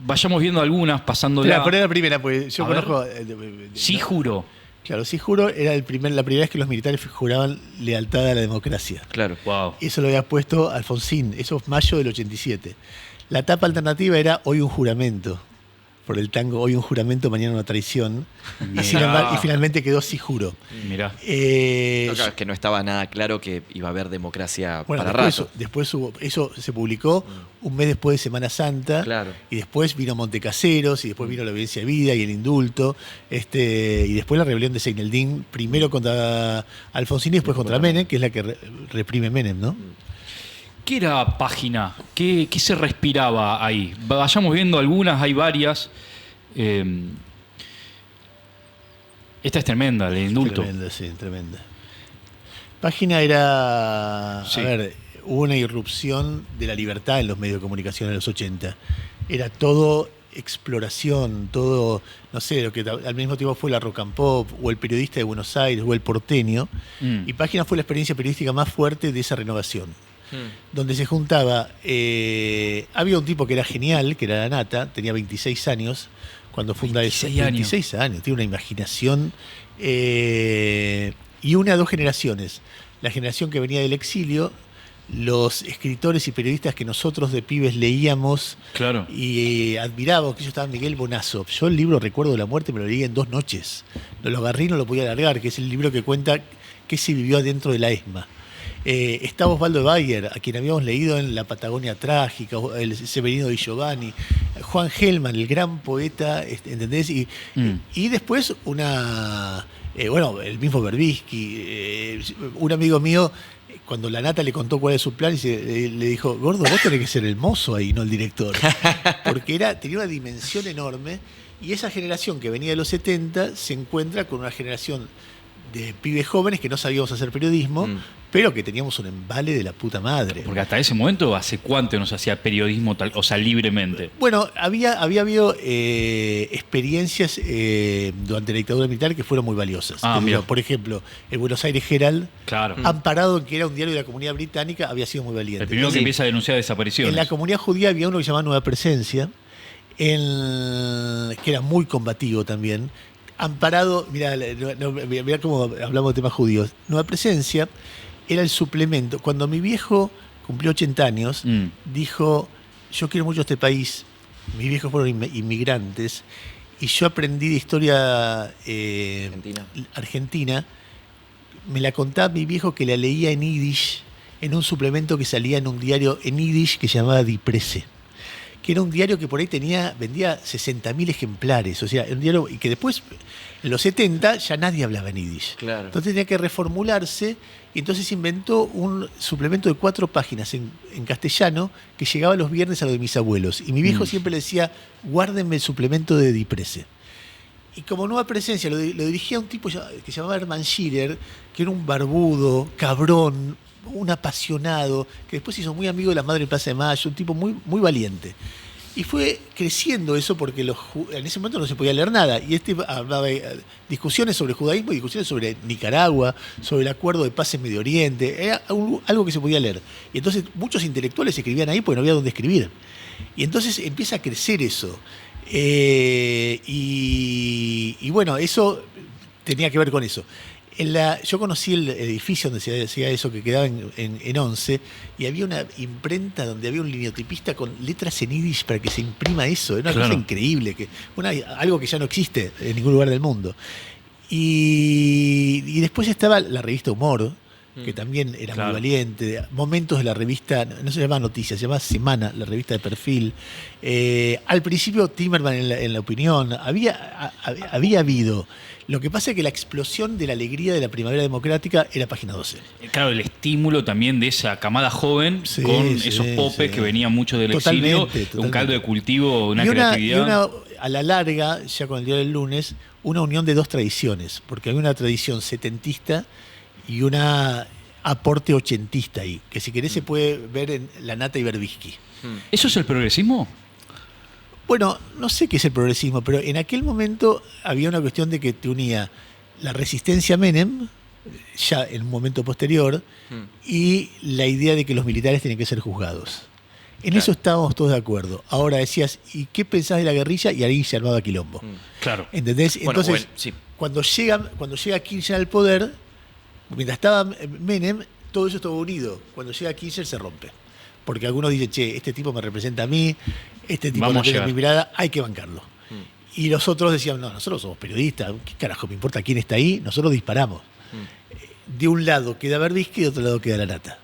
Vayamos viendo algunas, pasándola. Poner la primera, pues yo conozco... Sí, juro. Claro, sí juro, era la primera vez que los militares juraban lealtad a la democracia. Claro. Wow. Eso lo había puesto Alfonsín, eso es mayo del 87. La tapa alternativa era Hoy un juramento, por el tango Hoy un juramento, mañana una traición. Y finalmente quedó Sí juro. Mirá. Claro, es que no estaba nada claro que iba a haber democracia para rato. Después eso se publicó un mes después de Semana Santa. Claro. Y después vino Montecaseros, y después vino la audiencia de vida y el indulto. Y después la rebelión de Seineldín, primero contra Alfonsín y después contra Menem, que es la que reprime Menem, ¿no? ¿Qué era Página? ¿Qué se respiraba ahí? Vayamos viendo algunas, hay varias. Esta es tremenda, el indulto. Tremenda, sí, tremenda. Página era... Sí. A ver, hubo una irrupción de la libertad en los medios de comunicación en los 80. Era todo exploración, todo, no sé, lo que al mismo tiempo fue la rock and pop, o el periodista de Buenos Aires, o el porteño. Y Página fue la experiencia periodística más fuerte de esa renovación. Donde se juntaba, había un tipo que era genial, que era la Nata, tenía 26 años cuando funda 26 años, tiene una imaginación, y una o dos generaciones. La generación que venía del exilio, los escritores y periodistas que nosotros de pibes leíamos y admirábamos, que yo estaba Miguel Bonazo. Yo el libro Recuerdo de la Muerte me lo leí en 2 noches. Lo agarré y no lo podía largar, que es el libro que cuenta qué se vivió adentro de la ESMA. Estaba Osvaldo de Bayer, a quien habíamos leído en La Patagonia Trágica, el Severino Di Giovanni, Juan Gelman, el gran poeta, ¿entendés? Y después el mismo Berbisky, un amigo mío, cuando la Nata le contó cuál es su plan, le dijo, gordo, vos tenés que ser el mozo ahí, no el director. Porque tenía una dimensión enorme, y esa generación que venía de los 70 se encuentra con una generación de pibes jóvenes que no sabíamos hacer periodismo, pero que teníamos un embale de la puta madre. Porque hasta ese momento, ¿hace cuánto no se hacía periodismo libremente? Bueno, había habido experiencias durante la dictadura militar que fueron muy valiosas. Por ejemplo, el Buenos Aires Herald, amparado en que era un diario de la comunidad británica, había sido muy valiente. El primero que empieza a denunciar desapariciones. En la comunidad judía había uno que se llamaba Nueva Presencia, que era muy combativo también. Amparado, mirá cómo hablamos de temas judíos. Nueva Presencia era el suplemento. Cuando mi viejo cumplió 80 años, dijo, yo quiero mucho este país. Mis viejos fueron inmigrantes y yo aprendí de historia argentina. Me la contaba mi viejo que la leía en yiddish, en un suplemento que salía en un diario en yiddish que se llamaba Die Presse, que era un diario que por ahí vendía 60.000 ejemplares, o sea, un diario y que después, en los 70, ya nadie hablaba en yiddish. Claro. Entonces tenía que reformularse y entonces inventó un suplemento de 4 páginas en castellano que llegaba los viernes a lo de mis abuelos. Y mi viejo siempre le decía, guárdenme el suplemento de Die Presse. Y como nueva presencia lo dirigía un tipo que se llamaba Hermann Schiller, que era un barbudo, cabrón, un apasionado, que después se hizo muy amigo de la Madre de Plaza de Mayo, un tipo muy, muy valiente. Y fue creciendo eso porque en ese momento no se podía leer nada. Y hablaba de discusiones sobre judaísmo y discusiones sobre Nicaragua, sobre el acuerdo de paz en Medio Oriente. Era algo que se podía leer. Y entonces muchos intelectuales escribían ahí porque no había dónde escribir. Y entonces empieza a crecer eso. Y bueno, eso tenía que ver con eso. Yo conocí el edificio donde se hacía eso, que quedaba en Once, y había una imprenta donde había un liniotipista con letras en yiddish para que se imprima eso. Era una cosa increíble, algo que ya no existe en ningún lugar del mundo. Y después estaba la revista Humor, que también era muy valiente. Momentos de la revista, no se llamaba Noticias, se llamaba Semana, la revista de perfil. Al principio Timerman en la opinión, había habido. Lo que pasa es que la explosión de la alegría de la primavera democrática era Página 12. Claro, el estímulo también de esa camada joven con esos popes que venían mucho del exilio, un caldo de cultivo, una creatividad. Y a la larga, ya con el Diario del Lunes, una unión de 2 tradiciones, porque había una tradición setentista y una aporte ochentista ahí, que si querés se puede ver en La Nata y Berbisky. ¿Eso es el progresismo? Bueno, no sé qué es el progresismo, pero en aquel momento había una cuestión de que te unía la resistencia a Menem, ya en un momento posterior, y la idea de que los militares tienen que ser juzgados. En eso estábamos todos de acuerdo. Ahora decías, ¿y qué pensás de la guerrilla? Y ahí se armaba quilombo. Claro. ¿Entendés? Bueno, entonces, cuando llega Kirchner al poder, mientras estaba Menem, todo eso estaba unido. Cuando llega Kirchner se rompe. Porque algunos dicen, che, este tipo me representa a mí, este tipo no tiene mi mirada, hay que bancarlo. Y los otros decían, no, nosotros somos periodistas, ¿qué carajo me importa quién está ahí? Nosotros disparamos. De un lado queda Berbisky y de otro lado queda La Nata.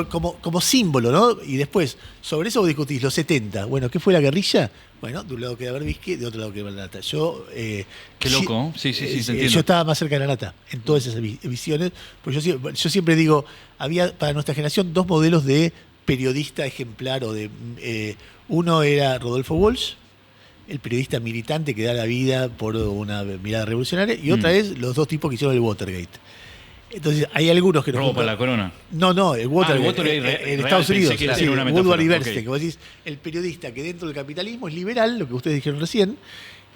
Como símbolo, ¿no? Y después, sobre eso vos discutís, los 70. Bueno, ¿qué fue la guerrilla? Bueno, de un lado queda Berbisky, de otro lado queda La Nata. Qué loco, sí, te entiendo. Yo estaba más cerca de La Nata en todas esas visiones, porque yo siempre digo, había para nuestra generación 2 modelos de periodista ejemplar, uno era Rodolfo Walsh, el periodista militante que da la vida por una mirada revolucionaria, y otra es los 2 tipos que hicieron el Watergate. Entonces, hay algunos que... ¿Robo para la corona? No, el Watergate en Estados Unidos. Woodward y Bernstein, okay. Que vos decís, el periodista que dentro del capitalismo es liberal, lo que ustedes dijeron recién,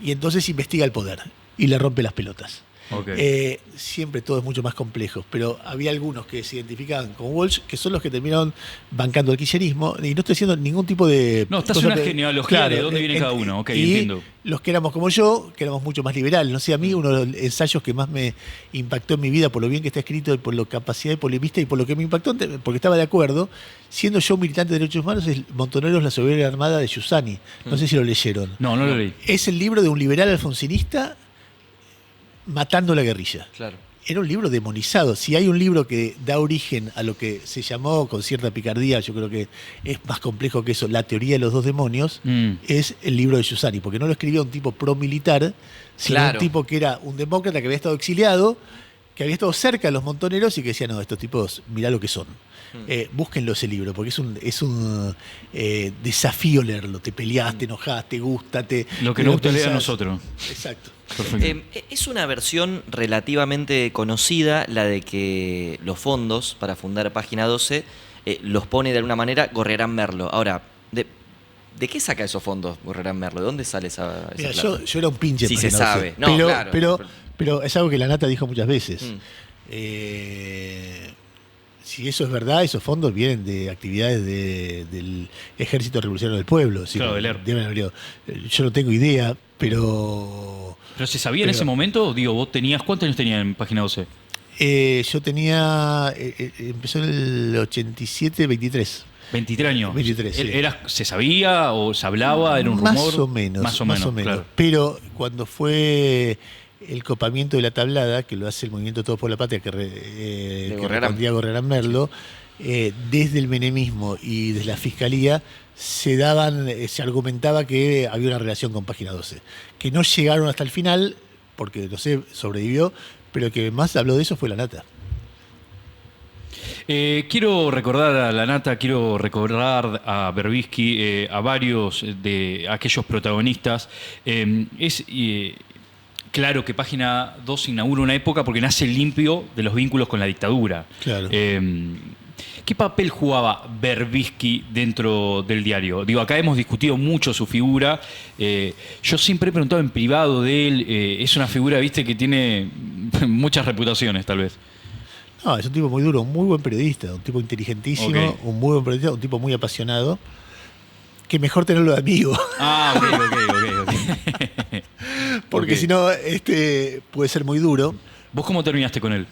y entonces investiga el poder y le rompe las pelotas. Okay. Siempre todo es mucho más complejo, pero había algunos que se identificaban con Walsh, que son los que terminaron bancando el kirchnerismo, y no estoy haciendo ningún tipo de... No, estás haciendo una genealogía de dónde viene cada uno, ok, y entiendo. Los que éramos como yo, que éramos mucho más liberales. No sé, a mí uno de los ensayos que más me impactó en mi vida, por lo bien que está escrito, por la capacidad de polemista y por lo que me impactó, porque estaba de acuerdo, siendo yo militante de derechos humanos, es Montoneros, la soberanía armada de Giussani. No sé si lo leyeron. No lo leí. Es el libro de un liberal alfonsinista matando la guerrilla. Claro. Era un libro demonizado. Si hay un libro que da origen a lo que se llamó con cierta picardía, yo creo que es más complejo que eso, la teoría de los 2 demonios, es el libro de Giussani, porque no lo escribió un tipo pro-militar, sino un tipo que era un demócrata que había estado exiliado, que había estado cerca de los montoneros y que decía, no, estos tipos, mirá lo que son. Búsquenlo ese libro, porque es un desafío leerlo. Te peleás, te enojás, te gusta, lo que nos gusta leer a nosotros. Exacto. Es una versión relativamente conocida la de que los fondos para fundar Página 12 los pone de alguna manera Gorrerán Merlo. Ahora, ¿de qué saca esos fondos Gorrerán Merlo? ¿De dónde sale esa Mira, plata? yo era un pinche. Si se sabe. No, pero es algo que La Nata dijo muchas veces. Si eso es verdad, esos fondos vienen de actividades del Ejército Revolucionario del Pueblo. Claro, yo no tengo idea, pero... ¿Pero se sabía en ese momento? Digo, vos tenías... ¿Cuántos años tenías en Página 12? Yo tenía... empezó en el 87, 23. 23 años. 23, sí. ¿Se sabía o se hablaba? ¿Era un rumor? Más o menos. Claro. Pero cuando fue el copamiento de la tablada, que lo hace el movimiento Todos por la Patria, que respondía a Gorrerán Merlo, desde el menemismo y desde la fiscalía se argumentaba que había una relación con Página 12. Que no llegaron hasta el final, porque no sé, sobrevivió, pero que más habló de eso fue La Nata. Quiero recordar a La Nata, quiero recordar a Berbisky, a varios de aquellos protagonistas. Claro que Página 2 inaugura una época porque nace limpio de los vínculos con la dictadura. Claro. ¿Qué papel jugaba Berbisky dentro del diario? Digo, acá hemos discutido mucho su figura. Yo siempre he preguntado en privado de él. Es una figura, viste, que tiene muchas reputaciones, tal vez. No, es un tipo muy duro, un muy buen periodista, un tipo inteligentísimo, Ok. un muy buen periodista, un tipo muy apasionado. Que mejor tenerlo de amigo. Ah, ok. Porque Ok. si no, puede ser muy duro. ¿Vos cómo terminaste con él?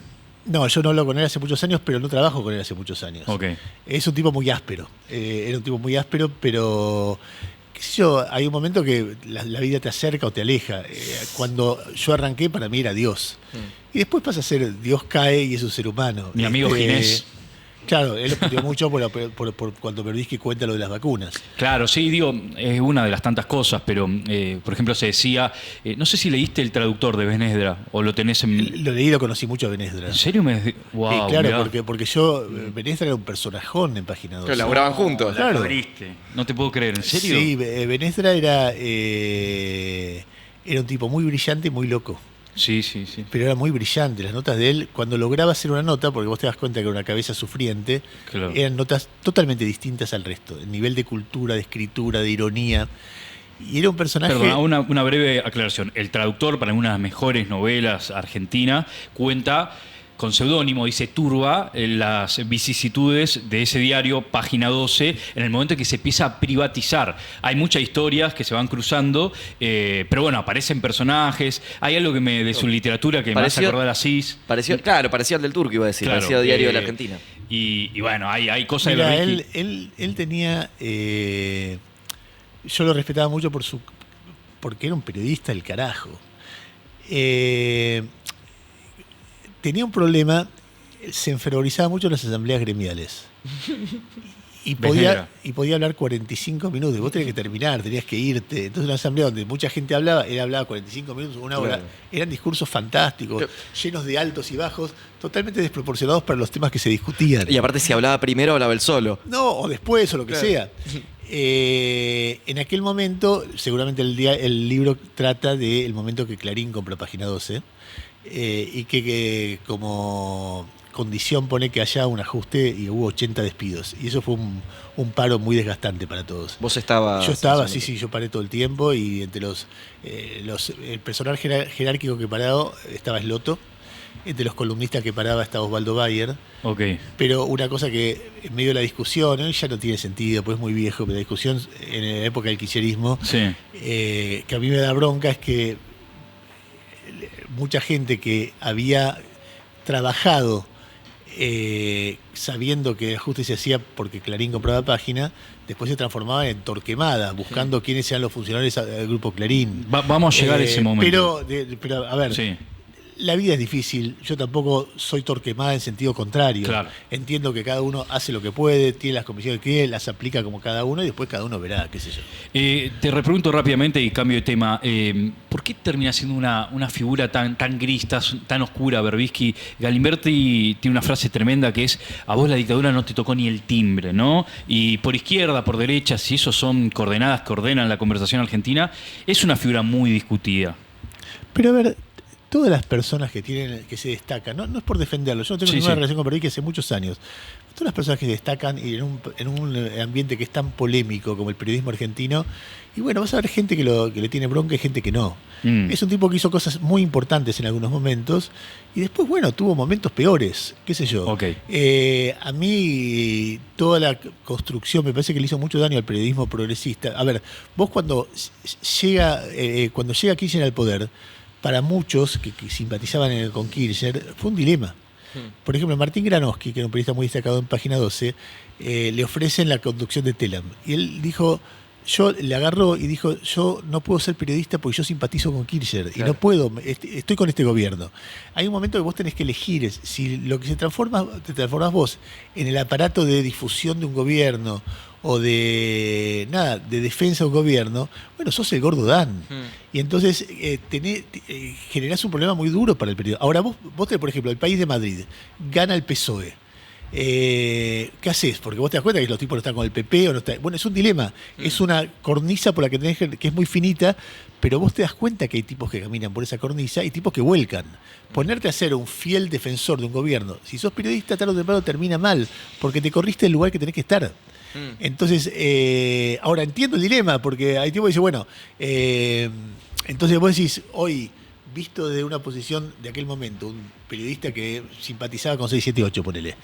No, yo no hablo con él hace muchos años, pero no trabajo con él hace muchos años. Ok. Es un tipo muy áspero. Era un tipo muy áspero, pero qué sé yo, hay un momento que la vida te acerca o te aleja. Cuando yo arranqué, para mí era Dios. Y después pasa a ser Dios cae y es un ser humano. Mi amigo Ginés. Claro, él lo pidió mucho por cuando Berbisky cuenta lo de las vacunas. Claro, sí, digo, es una de las tantas cosas, pero, por ejemplo, se decía, no sé si leíste El traductor de Benedra, o lo tenés en... Lo leí, lo conocí mucho a Benedra. ¿En serio? Wow, Claro, porque yo, Benedra era un personajón en Página 2. Pero laboraban juntos. Claro. No te puedo creer, ¿en serio? Sí, Benedra era un tipo muy brillante y muy loco. Sí. Pero era muy brillante. Las notas de él, cuando lograba hacer una nota, porque vos te das cuenta que era una cabeza sufriente, Claro. eran notas totalmente distintas al resto. El nivel de cultura, de escritura, de ironía. Y era un personaje... Perdón, una breve aclaración. El traductor, para una de las mejores novelas argentinas, cuenta con seudónimo, dice Turba, las vicisitudes de ese diario, Página 12, en el momento en que se empieza a privatizar. Hay muchas historias que se van cruzando, pero bueno, aparecen personajes. Hay algo de su literatura que me hace acordar a Cis. Pareció al del Turco, iba a decir, Claro, parecía Diario de la Argentina. Y bueno, hay cosas Mira, de Berbisky. él tenía... yo lo respetaba mucho porque era un periodista del carajo. Tenía un problema, se enfervorizaba mucho en las asambleas gremiales. Y podía hablar 45 minutos. Vos tenías que terminar, tenías que irte. Entonces, una asamblea donde mucha gente hablaba, él hablaba 45 minutos, una hora. Claro. Eran discursos fantásticos, llenos de altos y bajos, totalmente desproporcionados para los temas que se discutían. Y aparte, si hablaba primero, hablaba él solo. No, o después, o lo que Claro. sea. En aquel momento, seguramente el libro trata del momento que Clarín compra Página 12 y que como condición pone que haya un ajuste y hubo 80 despidos. Y eso fue un paro muy desgastante para todos. Vos estabas... Yo estaba, sí, yo paré todo el tiempo y entre el personal jerárquico que parado estaba Sloto, entre los columnistas que paraba estaba Osvaldo Bayer. Ok. Pero una cosa que en medio de la discusión, hoy ya no tiene sentido, pues es muy viejo, pero la discusión en la época del kirchnerismo, Sí. que a mí me da bronca es que mucha gente que había trabajado sabiendo que el ajuste se hacía porque Clarín compraba página, después se transformaba en Torquemada, buscando quiénes eran los funcionarios del grupo Clarín. Vamos a llegar a ese momento. Pero a ver, Sí. la vida es difícil, yo tampoco soy Torquemada en sentido contrario. Claro. Entiendo que cada uno hace lo que puede, tiene las comisiones que quiere, las aplica como cada uno y después cada uno verá, qué sé yo. Te repregunto rápidamente y cambio de tema. ¿Por qué termina siendo una figura tan gris, tan oscura, Berbisky? Galimberti tiene una frase tremenda que es: a vos la dictadura no te tocó ni el timbre, ¿no? Y por izquierda, por derecha, si esos son coordenadas que ordenan la conversación argentina, es una figura muy discutida. Pero a ver, todas las personas que se destacan, no es por defenderlo, yo no tengo ninguna relación con Berbisky hace muchos años. Todas las personas que se destacan y en un ambiente que es tan polémico como el periodismo argentino, y bueno, vas a ver gente que le tiene bronca y gente que no. Es un tipo que hizo cosas muy importantes en algunos momentos y después, bueno, tuvo momentos peores, qué sé yo. Ok. A mí toda la construcción me parece que le hizo mucho daño al periodismo progresista. A ver, vos cuando llega Kirchner al poder, para muchos que simpatizaban con Kirchner, fue un dilema. Por ejemplo, Martín Granowski, que era un periodista muy destacado en Página 12, le ofrecen la conducción de Telam. Y él dijo, yo le agarró y dijo, yo no puedo ser periodista porque yo simpatizo con Kirchner. Claro. Y no puedo, estoy con este gobierno. Hay un momento que vos tenés que elegir si lo que te transformas vos en el aparato de difusión de un gobierno o de defensa de un gobierno, bueno, sos el gordo Dan. Y entonces generás un problema muy duro para el periodismo. Ahora vos tenés, por ejemplo, el País de Madrid, gana el PSOE. ¿Qué haces? Porque vos te das cuenta que los tipos no están con el PP o no están. Bueno, es un dilema, es una cornisa por la que tenés que es muy finita, pero vos te das cuenta que hay tipos que caminan por esa cornisa y tipos que vuelcan. Ponerte a ser un fiel defensor de un gobierno, si sos periodista, tarde o temprano termina mal, porque te corriste el lugar que tenés que estar. Entonces, ahora entiendo el dilema, porque hay tipos que dicen, bueno, entonces vos decís, hoy, visto desde una posición de aquel momento, un periodista que simpatizaba con 678, ponele,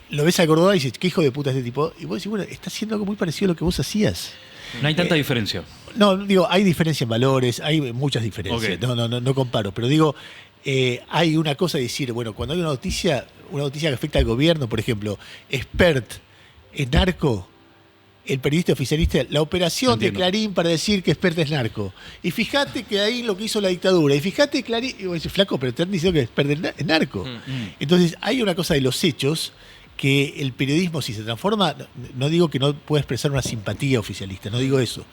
lo ves a Córdoba y dices, qué hijo de puta este tipo, y vos decís, bueno, está haciendo algo muy parecido a lo que vos hacías. No hay tanta diferencia. No, digo, hay diferencia en valores, hay muchas diferencias, okay. No comparo, pero digo, hay una cosa de decir, bueno, cuando hay una noticia que afecta al gobierno, por ejemplo, expert en narco, el periodista oficialista, la operación de Clarín para decir que Expert es narco. Y fíjate que ahí lo que hizo la dictadura. Y fíjate Clarín, y vos decís, flaco, pero te han dicho que Expert es narco. Entonces, hay una cosa de los hechos que el periodismo, si se transforma, no digo que no pueda expresar una simpatía oficialista, no digo eso.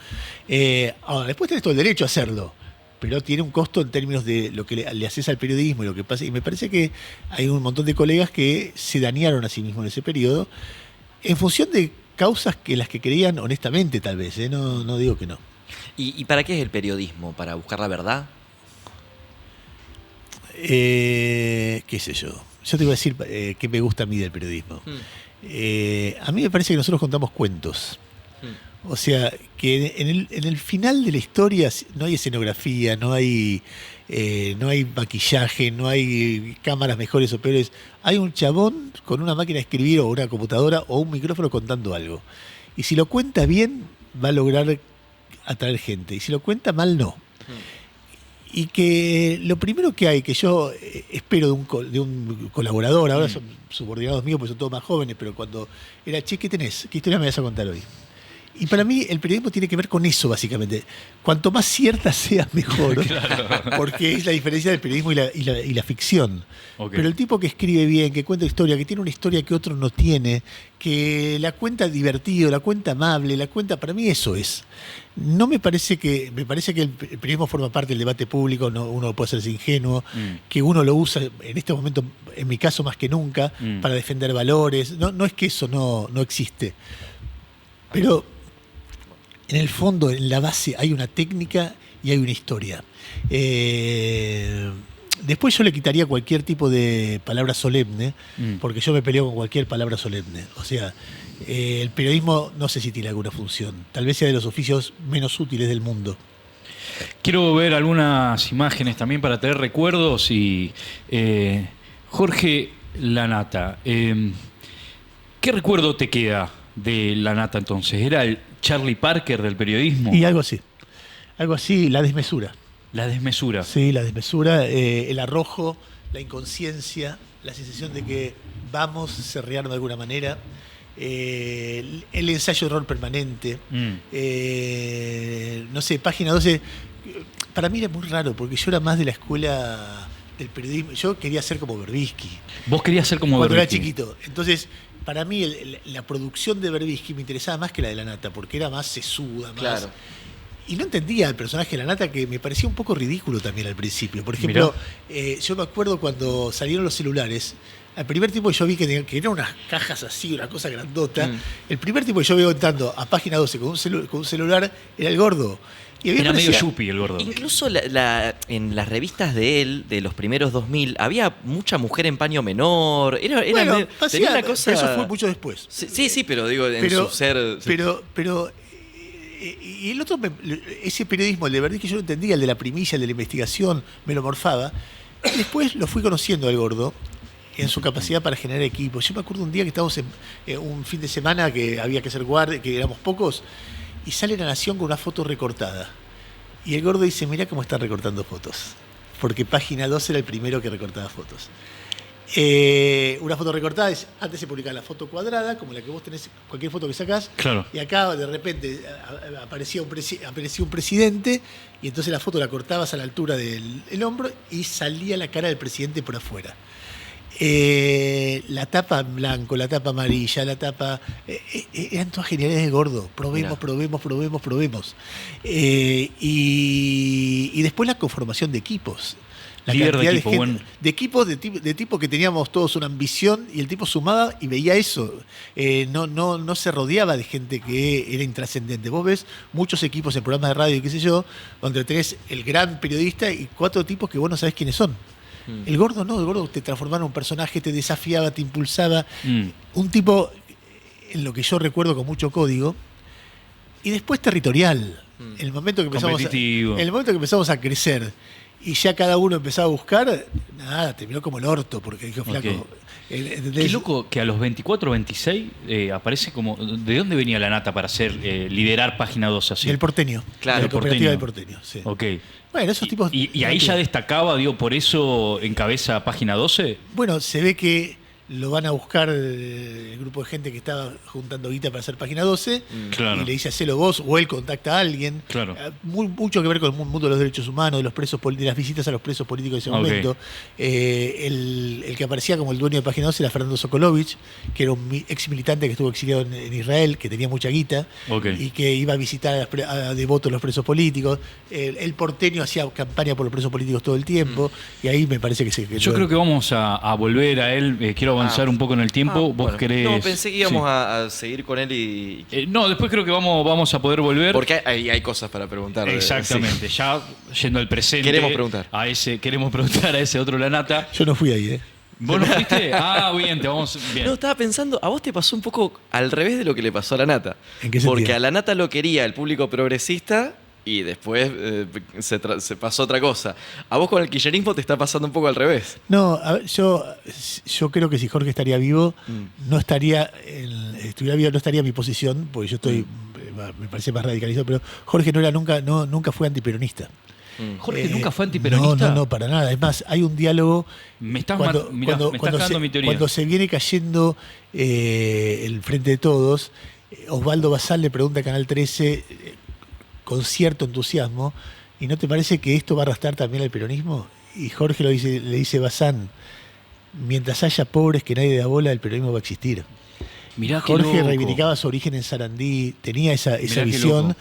Ahora, después tenés todo el derecho a hacerlo, pero tiene un costo en términos de lo que le haces al periodismo y lo que pasa. Y me parece que hay un montón de colegas que se dañaron a sí mismos en ese periodo en función de causas que las que creían honestamente, tal vez, no digo que no. ¿Y para qué es el periodismo? ¿Para buscar la verdad? ¿Qué sé yo? Yo te iba a decir qué me gusta a mí del periodismo. A mí me parece que nosotros contamos cuentos. O sea, que en el final de la historia no hay escenografía, no hay maquillaje, no hay cámaras mejores o peores. Hay un chabón con una máquina de escribir o una computadora o un micrófono contando algo. Y si lo cuenta bien, va a lograr atraer gente. Y si lo cuenta mal, no. Y que lo primero que hay, que yo espero de un colaborador, ahora son subordinados míos, porque son todos más jóvenes, pero cuando era, che, ¿qué tenés? ¿Qué historia me vas a contar hoy? Y para mí el periodismo tiene que ver con eso, básicamente. Cuanto más cierta sea, mejor. Claro. Porque es la diferencia del periodismo y la ficción. Okay. Pero el tipo que escribe bien, que cuenta historia, que tiene una historia que otro no tiene, que la cuenta divertido, la cuenta amable, la cuenta, para mí eso es. Me parece que el periodismo forma parte del debate público, uno puede ser ingenuo, que uno lo usa en este momento, en mi caso más que nunca, para defender valores. No es que eso no existe. Pero en el fondo, en la base, hay una técnica y hay una historia. Después yo le quitaría cualquier tipo de palabra solemne, porque yo me peleo con cualquier palabra solemne. O sea, el periodismo no sé si tiene alguna función. Tal vez sea de los oficios menos útiles del mundo. Quiero ver algunas imágenes también para tener recuerdos. Y Jorge Lanata, ¿qué recuerdo te queda de Lanata entonces? ¿Era el Charlie Parker del periodismo? Y algo así, la desmesura. La desmesura. Sí, la desmesura, el arrojo, la inconsciencia, la sensación de que vamos a cerrearnos de alguna manera, el ensayo de error permanente. No sé, Página 12, para mí era muy raro, porque yo era más de la escuela del periodismo. Yo quería ser como Berbisky. ¿Vos querías ser como Berbisky? Cuando era chiquito. Entonces, para mí la producción de Berbisky me interesaba más que la de Lanata, porque era más sesuda, más... Claro. Y no entendía el personaje de Lanata, que me parecía un poco ridículo también al principio. Por ejemplo, yo me acuerdo cuando salieron los celulares, el primer tipo que yo vi que eran unas cajas así, una cosa grandota, el primer tipo que yo veo entrando a Página 12 con un celular era el gordo. Y era medio yuppie el gordo. Incluso en las revistas de él, de los primeros 2000, había mucha mujer en paño menor. Tenía una cosa... Eso fue mucho después. Sí, pero digo, su ser... Pero y el otro, ese periodismo, el de Berbisky, yo no entendía, el de la primicia, el de la investigación, me lo morfaba. Y después lo fui conociendo al gordo en su capacidad para generar equipos. Yo me acuerdo un día que estábamos en un fin de semana que había que hacer guardia, que éramos pocos, y sale La Nación con una foto recortada. Y el gordo dice, mirá cómo están recortando fotos. Porque Página 12 era el primero que recortaba fotos. Una foto recortada, antes se publicaba la foto cuadrada, como la que vos tenés, cualquier foto que sacás, Claro. y acá de repente aparecía un presidente, y entonces la foto la cortabas a la altura del hombro y salía la cara del presidente por afuera. La tapa en blanco, la tapa amarilla, la tapa... eran todas genialidades de Gordo. Probemos. Y después la conformación de equipos. La Líder de cantidad equipo, gente, bueno. de equipos, de tipo que teníamos todos una ambición y el tipo sumaba y veía eso. No se rodeaba de gente que era intrascendente. Vos ves muchos equipos en programas de radio y qué sé yo, donde tenés el gran periodista y 4 tipos que vos no sabés quiénes son. El Gordo no, el Gordo te transformaba en un personaje, te desafiaba, te impulsaba. Un tipo, en lo que yo recuerdo con mucho código, y después territorial. El momento que empezamos a crecer y ya cada uno empezaba a buscar, nada, terminó como el orto, porque dijo, flaco. Qué loco que a los 24 o 26 aparece como... ¿De dónde venía la nata para liderar Página 12 así? Del Porteño. Claro, de la del cooperativa Porteño. del Porteño, sí. Ok. Bueno, esos tipos... ¿Y ahí ya destacaba, digo, por eso encabeza Página 12? Bueno, se ve que lo van a buscar el grupo de gente que estaba juntando guita para hacer Página 12 Claro. y le dice hacelo vos o él contacta a alguien. Claro. Mucho que ver con el mundo de los derechos humanos, de los presos de las visitas a los presos políticos de ese momento. El que aparecía como el dueño de Página 12 era Fernando Sokolovich, que era un ex militante que estuvo exiliado en Israel, que tenía mucha guita y que iba a visitar a devotos los presos políticos. El Porteño hacía campaña por los presos políticos todo el tiempo y ahí me parece que Yo creo que vamos a volver a él. Quiero avanzar un poco en el tiempo. ¿Vos bueno. querés...? No, pensé que íbamos Sí. a seguir con él y... No, después creo que vamos a poder volver. Porque hay cosas para preguntar. Exactamente. Ya yendo al presente. Queremos preguntar. Queremos preguntar a ese otro La Nata. yo no fui ahí, ¿Vos no fuiste? Ah, bien, te vamos... Bien. No, estaba pensando, a vos te pasó un poco al revés de lo que le pasó a la Nata. ¿En qué sentido? Porque a la Nata lo quería el público progresista y después se pasó otra cosa. A vos con el kirchnerismo te está pasando un poco al revés. No, a ver, yo creo que si Jorge estaría vivo, no estaría en mi posición, porque yo estoy, me parece más radicalizado, pero Jorge nunca fue antiperonista. Jorge nunca fue antiperonista. No, para nada. Es más, hay un diálogo. Me estás cagando mi teoría. Cuando se viene cayendo el Frente de Todos, Osvaldo Basal le pregunta a Canal 13 con cierto entusiasmo, ¿y no te parece que esto va a arrastrar también al peronismo? Y Jorge le dice Bazán, mientras haya pobres que nadie da bola, el peronismo va a existir. Mirá qué Jorge loco. reivindicaba su origen en Sarandí, tenía esa Mirá qué visión. loco.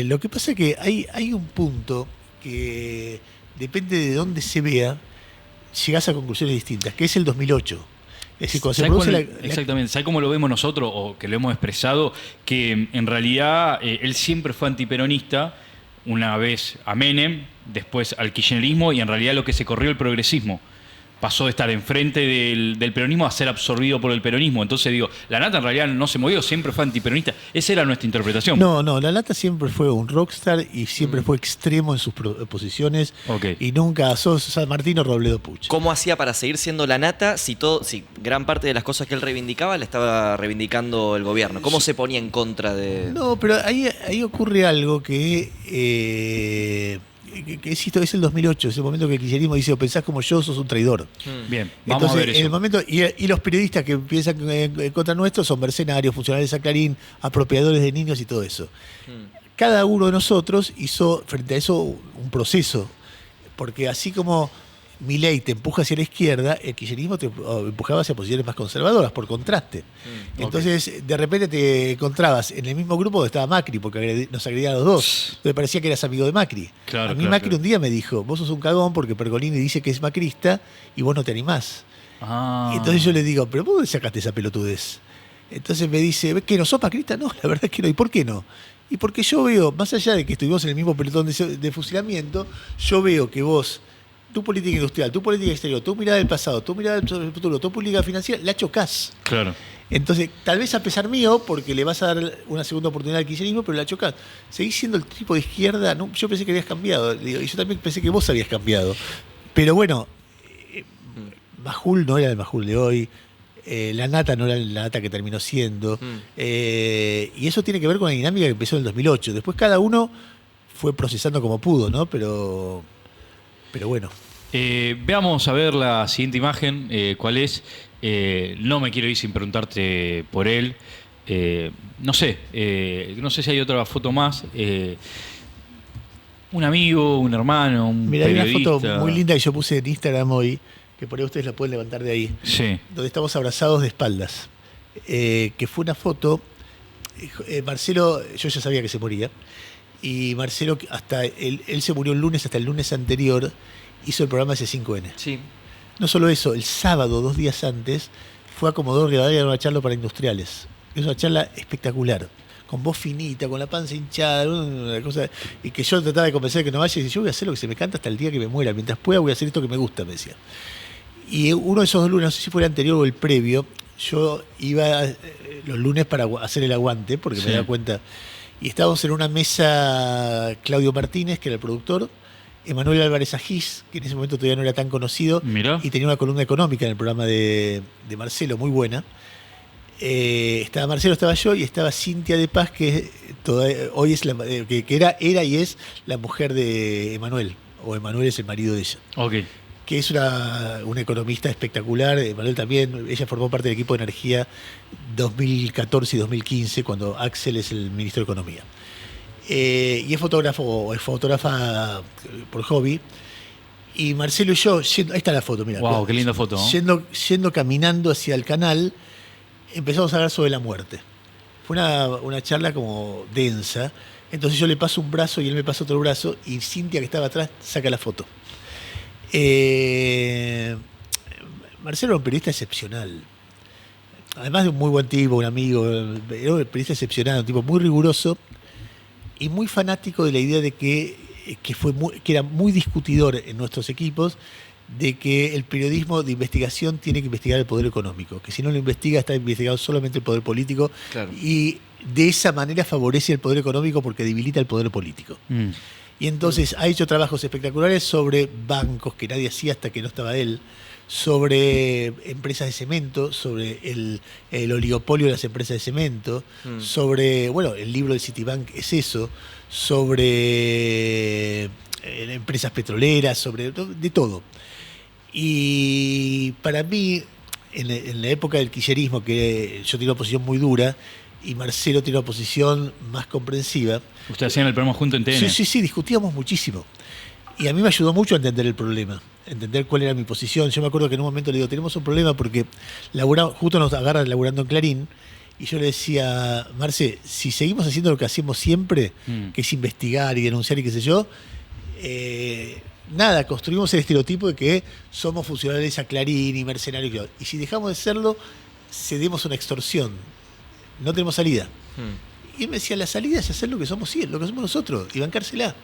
Lo que pasa es que hay un punto que depende de dónde se vea, llegás a conclusiones distintas, que es el 2008. Es decir, cuando se produce Exactamente, ¿sabes cómo lo vemos nosotros o que lo hemos expresado? Que en realidad él siempre fue antiperonista, una vez a Menem, después al kirchnerismo y en realidad lo que se corrió el progresismo. Pasó de estar enfrente del peronismo a ser absorbido por el peronismo. Entonces digo, la Nata en realidad no se movió, siempre fue antiperonista. Esa era nuestra interpretación. No, la Nata siempre fue un rockstar y siempre fue extremo en sus posiciones. Y nunca sos San Martín o Robledo Puch. ¿Cómo hacía para seguir siendo la Nata si gran parte de las cosas que él reivindicaba la estaba reivindicando el gobierno? ¿Cómo se ponía en contra de...? No, pero ahí ocurre algo que es el 2008, es el momento que el kirchnerismo dice, o pensás como yo, sos un traidor. Bien, vamos a ver eso. En el momento, y los periodistas que piensan en contra nuestro son mercenarios, funcionarios de Clarín, apropiadores de niños y todo eso. Cada uno de nosotros hizo frente a eso un proceso, porque así como Milei te empuja hacia la izquierda, el kirchnerismo te empujaba hacia posiciones más conservadoras, por contraste. Entonces, de repente te encontrabas en el mismo grupo donde estaba Macri, porque nos agredían a los dos. Entonces parecía que eras amigo de Macri. A mí Macri un día me dijo, vos sos un cagón porque Pergolini dice que es macrista y vos no te animás. Y entonces yo le digo, ¿pero vos dónde sacaste esa pelotudez? Entonces me dice, ¿ves que no sos macrista? No, la verdad es que no. ¿Y por qué no? Y porque yo veo, más allá de que estuvimos en el mismo pelotón de fusilamiento, yo veo que vos, tu política industrial, tu política exterior, tu mirada del pasado, tu mirada del futuro, tu política financiera, la chocás. Claro. Entonces, tal vez a pesar mío, porque le vas a dar una segunda oportunidad al kirchnerismo, pero la chocás. Seguís siendo el tipo de izquierda. No, yo pensé que habías cambiado. Y yo también pensé que vos habías cambiado. Pero bueno, Majul no era el Majul de hoy. La Nata no era la Nata que terminó siendo. Y eso tiene que ver con la dinámica que empezó en el 2008. Después cada uno fue procesando como pudo, ¿no? Pero bueno. Veamos a ver la siguiente imagen, cuál es. No me quiero ir sin preguntarte por él. No sé si hay otra foto más. Un amigo, un hermano, un Mira, hay periodista. una foto muy linda que yo puse en Instagram hoy, que por ahí ustedes la pueden levantar de ahí, Sí. donde estamos abrazados de espaldas. Que fue una foto. Marcelo, yo ya sabía que se moría, y Marcelo, hasta él se murió el lunes, hasta el lunes anterior, hizo el programa S5N. Sí. No solo eso, el sábado, 2 días antes, fue a Comodoro Rivadavia a dar una charla para industriales. Es una charla espectacular, con voz finita, con la panza hinchada, una cosa, y que yo trataba de convencer que no vaya, y dice, yo voy a hacer lo que se me canta hasta el día que me muera, mientras pueda voy a hacer esto que me gusta, me decía. Y uno de esos 2 lunes, no sé si fue el anterior o el previo, yo iba los lunes para hacer el aguante, porque Sí. me daba cuenta, y estábamos en una mesa Claudio Martínez, que era el productor, Emanuel Álvarez Agís, que en ese momento todavía no era tan conocido, Mirá. y tenía una columna económica en el programa de Marcelo, muy buena. Estaba Marcelo, estaba yo, y estaba Cintia de Paz, que hoy es que era y es la mujer de Emanuel, o Emanuel es el marido de ella, Ok. que es una economista espectacular. Emanuel también, ella formó parte del equipo de energía 2014 y 2015, cuando Axel es el ministro de Economía. Y es fotógrafa por hobby. Y Marcelo y yo, ahí está la foto, mira. Wow, qué linda foto, ¿no? Yendo caminando hacia el canal, empezamos a hablar sobre la muerte. Fue una charla como densa. Entonces yo le paso un brazo y él me pasa otro brazo, y Cintia, que estaba atrás, saca la foto. Marcelo era un periodista excepcional. Además de un muy buen tipo, un amigo, era un periodista excepcional, un tipo muy riguroso y muy fanático de la idea de que era muy discutidor en nuestros equipos, de que el periodismo de investigación tiene que investigar el poder económico, que si no lo investiga está investigado solamente el poder político, Claro. y de esa manera favorece el poder económico porque debilita el poder político. Y entonces ha hecho trabajos espectaculares sobre bancos que nadie hacía hasta que no estaba él, sobre empresas de cemento, sobre el oligopolio de las empresas de cemento, sobre, bueno, el libro del Citibank es eso, sobre empresas petroleras, sobre de todo. Y para mí, en la época del kirchnerismo, que yo tenía una posición muy dura, y Marcelo tiene una posición más comprensiva. Ustedes hacían el programa junto en TN. Sí, discutíamos muchísimo. Y a mí me ayudó mucho a entender el problema, entender cuál era mi posición. Yo me acuerdo que en un momento le digo, tenemos un problema porque justo nos agarran laburando en Clarín, y yo le decía, Marce, si seguimos haciendo lo que hacemos siempre, que es investigar y denunciar y qué sé yo, nada, construimos el estereotipo de que somos funcionarios a Clarín y mercenarios. Y si dejamos de serlo, cedemos una extorsión. No tenemos salida. Y él me decía, la salida es hacer lo que somos nosotros, y bancársela.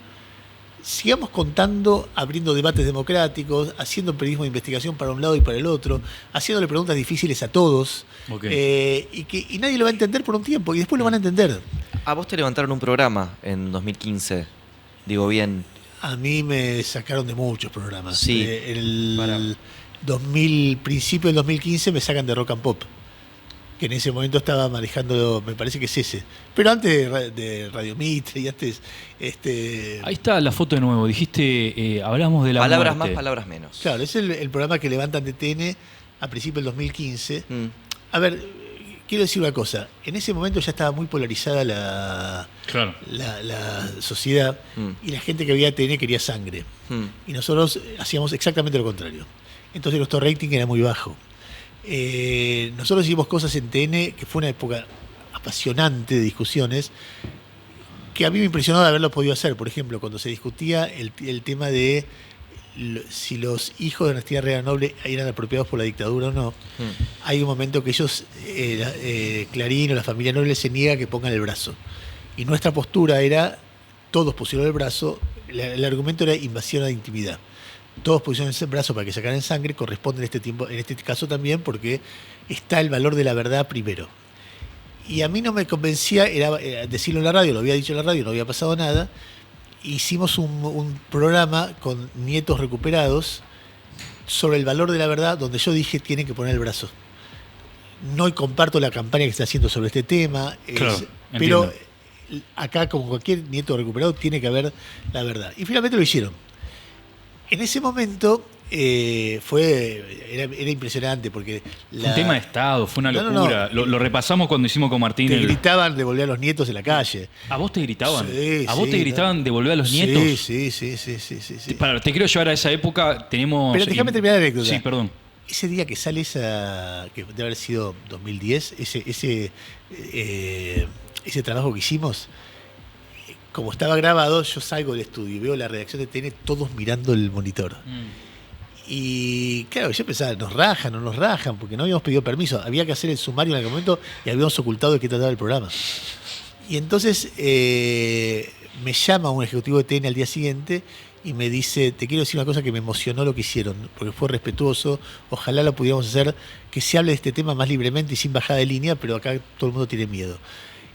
Sigamos contando, abriendo debates democráticos, haciendo periodismo de investigación para un lado y para el otro, haciéndole preguntas difíciles a todos, y nadie lo va a entender por un tiempo, y después lo van a entender. A vos te levantaron un programa en 2015, digo bien. A mí me sacaron de muchos programas. Sí. Principio del 2015 me sacan de Rock and Pop, que en ese momento estaba manejando, me parece que es ese. Pero antes de Radio Mitre y antes... Ahí está la foto de nuevo. Dijiste, hablamos de la Palabras muerte. más, palabras menos. Claro, es el programa que levantan de TN a principios del 2015. A ver, quiero decir una cosa. En ese momento ya estaba muy polarizada la sociedad, y la gente que veía TN quería sangre. Y nosotros hacíamos exactamente lo contrario. Entonces nuestro rating era muy bajo. Nosotros hicimos cosas en TN que fue una época apasionante de discusiones, que a mí me impresionó de haberlo podido hacer. Por ejemplo, cuando se discutía el tema de si los hijos de Dinastía Real Noble eran apropiados por la dictadura o no, hay un momento que ellos, Clarín o la familia Noble, se niega que pongan el brazo. Y nuestra postura era, todos pusieron el brazo, el argumento era invasión a la intimidad. Todos pusieron el brazo para que sacaran sangre, corresponde en este caso también, porque está el valor de la verdad primero. Y a mí no me convencía, era decirlo en la radio, lo había dicho en la radio, no había pasado nada. Hicimos un programa con nietos recuperados sobre el valor de la verdad, donde yo dije, tienen que poner el brazo. No comparto la campaña que está haciendo sobre este tema, Claro, pero acá, como cualquier nieto recuperado, tiene que haber la verdad. Y finalmente lo hicieron. En ese momento, era impresionante porque Fue un tema de Estado, fue una No, no, locura. no. Lo repasamos cuando hicimos con Martín. te gritaban de volver a los nietos en la calle. ¿A vos te gritaban? Sí, ¿A vos sí, te gritaban de volver a los Sí, nietos? sí. Te quiero llevar a esa época. Tenemos. Pero déjame terminar la anécdota. Sí, perdón. Ese día que sale esa, que debe haber sido 2010, ese trabajo que hicimos, como estaba grabado, yo salgo del estudio y veo la redacción de TN todos mirando el monitor. Y claro, yo pensaba, nos rajan, no nos rajan, porque no habíamos pedido permiso. Había que hacer el sumario en aquel momento y habíamos ocultado de qué trataba el programa. Y entonces me llama un ejecutivo de TN al día siguiente y me dice, te quiero decir una cosa que me emocionó lo que hicieron, porque fue respetuoso, ojalá lo pudiéramos hacer, que se hable de este tema más libremente y sin bajada de línea, pero acá todo el mundo tiene miedo.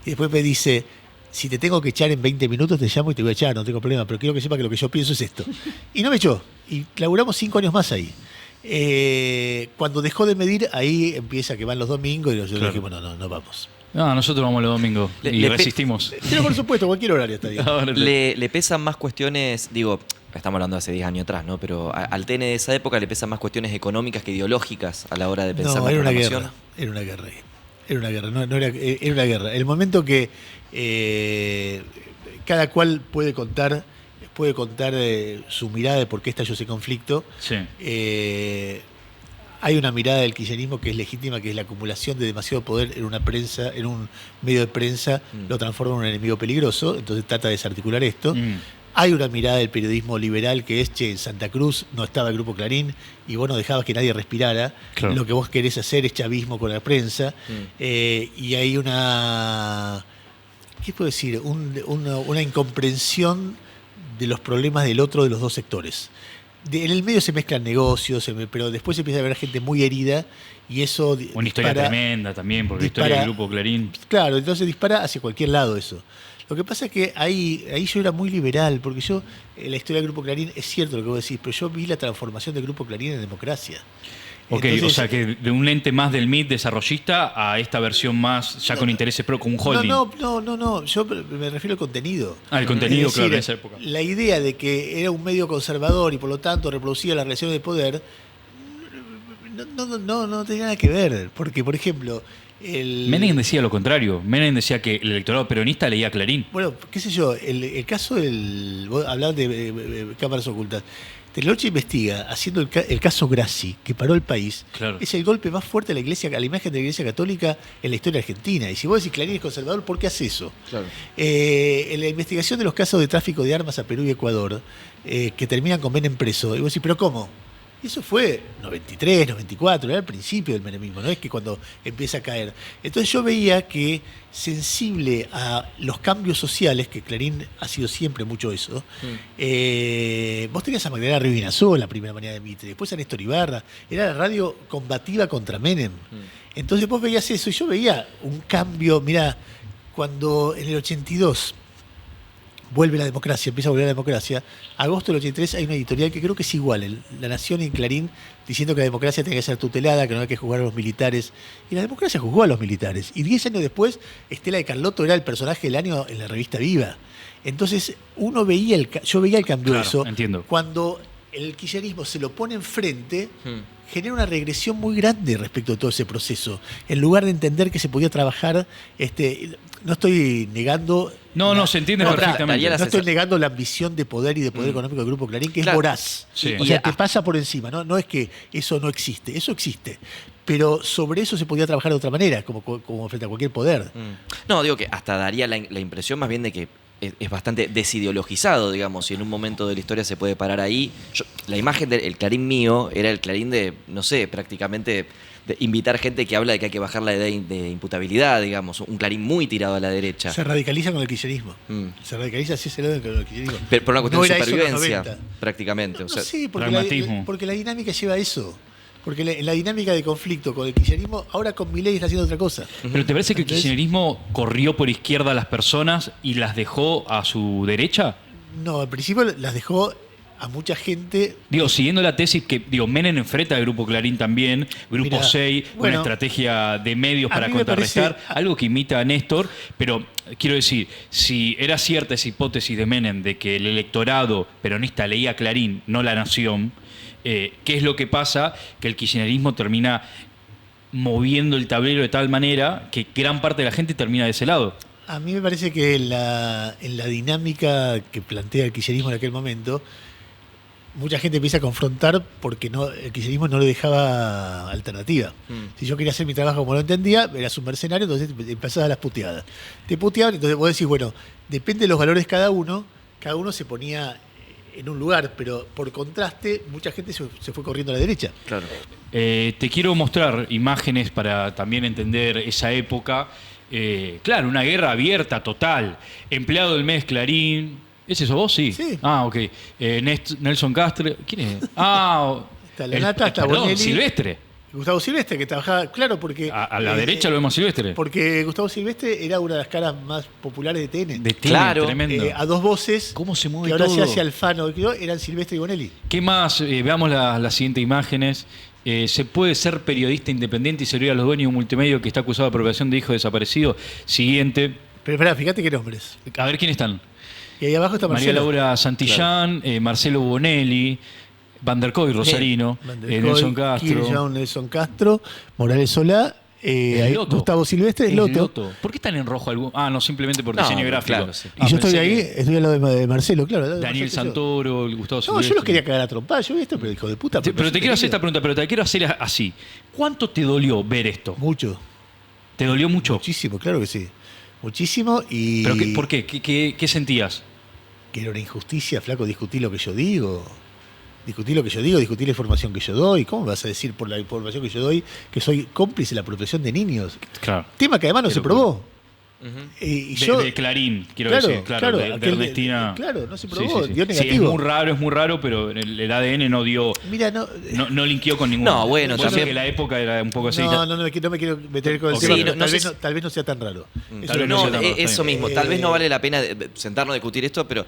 Y después me dice, si te tengo que echar en 20 minutos, te llamo y te voy a echar, no tengo problema, pero quiero que sepa que lo que yo pienso es esto. Y no me echó, y laburamos 5 años más ahí. Cuando dejó de medir, ahí empieza que van los domingos y nosotros dijimos, no vamos. No, nosotros vamos los domingos y resistimos. Pero por supuesto, cualquier horario está bien. ¿Le pesan más cuestiones, digo, estamos hablando de hace 10 años atrás, ¿no? Pero al TN de esa época le pesan más cuestiones económicas que ideológicas a la hora de pensar No, la era una programación? guerra. Era una guerra. Era una guerra. El momento que cada cual puede contar su mirada de por qué estalló ese conflicto. Sí. Hay una mirada del kirchnerismo que es legítima, que es la acumulación de demasiado poder en una prensa, en un medio de prensa, lo transforma en un enemigo peligroso, entonces trata de desarticular esto. Hay una mirada del periodismo liberal que es, en Santa Cruz no estaba el Grupo Clarín y vos no dejabas que nadie respirara. Claro. Lo que vos querés hacer es chavismo con la prensa. Y hay una, ¿qué puedo decir? Una incomprensión de los problemas del otro de los dos sectores. En el medio se mezclan negocios, pero después empieza a haber gente muy herida y eso... Una historia tremenda también, porque la historia del Grupo Clarín... Claro, entonces dispara hacia cualquier lado eso. Lo que pasa es que ahí yo era muy liberal, porque yo, la historia del Grupo Clarín, es cierto lo que vos decís, pero yo vi la transformación del Grupo Clarín en democracia. Ok, entonces, o sea que de un lente más del MIT desarrollista a esta versión más ya con intereses pro, con un holding. No, yo me refiero al contenido. El contenido, decir, claro, en esa época. La idea de que era un medio conservador y por lo tanto reproducía las relaciones de poder, no tenía nada que ver. Porque, por ejemplo... Menem decía lo contrario. Menem decía que el electorado peronista leía Clarín. Bueno, qué sé yo, el caso del... Vos hablabas de cámaras ocultas. Teleloche investiga, haciendo el caso Grassi, que paró el país, claro. Es el golpe más fuerte a la imagen de la Iglesia Católica en la historia argentina. Y si vos decís Clarín es conservador, ¿por qué hace eso? Claro. En la investigación de los casos de tráfico de armas a Perú y Ecuador, que terminan con Menem preso, y vos decís, ¿pero cómo? Eso fue 93, 94, era el principio del menemismo, no es que cuando empieza a caer. Entonces yo veía que, sensible a los cambios sociales, que Clarín ha sido siempre mucho eso, vos tenías a Magdalena Rivinazo, la primera mañana de Mitre, después a Néstor Ibarra, era la radio combativa contra Menem. Entonces vos veías eso, y yo veía un cambio, mirá, cuando en el 82... vuelve la democracia, empieza a volver la democracia. Agosto del 83 hay una editorial que creo que es igual, La Nación y Clarín, diciendo que la democracia tiene que ser tutelada, que no hay que juzgar a los militares. Y la democracia juzgó a los militares. Y 10 años después, Estela de Carlotto era el personaje del año en la revista Viva. Entonces, yo veía el cambio de eso. Entiendo. Cuando el kirchnerismo se lo pone enfrente, genera una regresión muy grande respecto a todo ese proceso. En lugar de entender que se podía trabajar, no estoy negando... No, se entiende perfectamente. No estoy negando la ambición de poder y de poder económico del Grupo Clarín, que es voraz. Sí. O sea, te pasa por encima. No es que eso no existe, eso existe. Pero sobre eso se podía trabajar de otra manera, como frente a cualquier poder. No, digo que hasta daría la impresión más bien de que es bastante desideologizado, digamos, y en un momento de la historia se puede parar ahí. La imagen del Clarín mío era el Clarín de, no sé, prácticamente de invitar gente que habla de que hay que bajar la edad de imputabilidad, digamos, un Clarín muy tirado a la derecha. Se radicaliza con el kirchnerismo. Se radicaliza así con el kirchnerismo. Pero por una cuestión de supervivencia, prácticamente. Sí, porque la dinámica lleva a eso. Porque la dinámica de conflicto con el kirchnerismo, ahora con Milei está haciendo otra cosa. ¿Pero te parece que el kirchnerismo corrió por izquierda a las personas y las dejó a su derecha? No, al principio las dejó a mucha gente... Siguiendo la tesis que, Menem enfrenta al Grupo Clarín también, Grupo 6, una estrategia de medios para contrarrestar, algo que imita a Néstor, pero quiero decir, si era cierta esa hipótesis de Menem de que el electorado peronista leía Clarín, no La Nación, ¿Qué es lo que pasa? Que el kirchnerismo termina moviendo el tablero de tal manera que gran parte de la gente termina de ese lado. A mí me parece que en la dinámica que plantea el kirchnerismo en aquel momento, mucha gente empieza a confrontar porque el kirchnerismo no le dejaba alternativa. Si yo quería hacer mi trabajo como lo entendía, eras un mercenario, entonces empezabas a las puteadas. Te puteaban, entonces vos decís, bueno, depende de los valores de cada uno se ponía en un lugar, pero por contraste, mucha gente se fue corriendo a la derecha. Claro. Te quiero mostrar imágenes para también entender esa época. Claro, una guerra abierta, total. Empleado del mes, Clarín. ¿Es eso vos? Sí. Sí. Ah, ok. Nelson Castro. ¿Quién es? Ah, Está Lanata, está perdón, Bonelli. Silvestre. Gustavo Silvestre, que trabajaba, claro, porque... A la derecha lo vemos a Silvestre. Porque Gustavo Silvestre era una de las caras más populares de TN. De TN, Claro. tremendo. A dos voces, ¿Cómo se mueve que ahora todo? se hace Alfano, eran Silvestre y Bonelli. ¿Qué más? Veamos las siguientes imágenes. ¿Se puede ser periodista independiente y servir a los dueños de un multimedio que está acusado de apropiación de hijo desaparecido? Siguiente. Pero espera, fíjate qué nombres. A ver, ¿quiénes están? Y ahí abajo está María Marcelo. Laura Santillán, Marcelo Bonelli, Van der Koy, Rosarino, Van der Koy, Nelson Castro. Kirchhoff, Nelson Castro, Morales Solá, ahí Loto. Gustavo Silvestre, Es Loto. ¿Por qué están en rojo algún? No, simplemente por No, diseño gráfico. claro, sí. Y yo estoy pensé ahí, que estoy al lado de Marcelo, claro. al lado de Daniel Marcelo. Santoro, Gustavo No, Silvestre. yo los quería cagar a trompar, yo vi esto, pero hijo de puta. Pero te quiero hacer esta pregunta, pero te la quiero hacer así. ¿Cuánto te dolió ver esto? Mucho, ¿Te dolió mucho? muchísimo, claro que sí. Muchísimo y... ¿Pero por qué? ¿Qué sentías? Que era una injusticia, flaco, discutir lo que yo digo. Discutir lo que yo digo, discutir la información que yo doy. ¿Cómo me vas a decir por la información que yo doy que soy cómplice de la apropiación de niños? Claro. Tema que además no Qué se locura. probó. Ujú. Y yo, De Clarín, quiero Claro, decir. Claro, de aquel- Ernestina. claro, no se probó, dio Sí, negativo. es muy raro, pero el ADN no dio, mira, no linkeó con ninguno. No, bueno, Por eso también- que la época era un poco así. no me quiero meter con el Ok. tema, Sí, pero no sé si- tal vez no sea tan raro. Eso Tal vez es no lo sea que- tan raro. eso mismo. Eh, Tal vez no vale la pena sentarnos a discutir esto, pero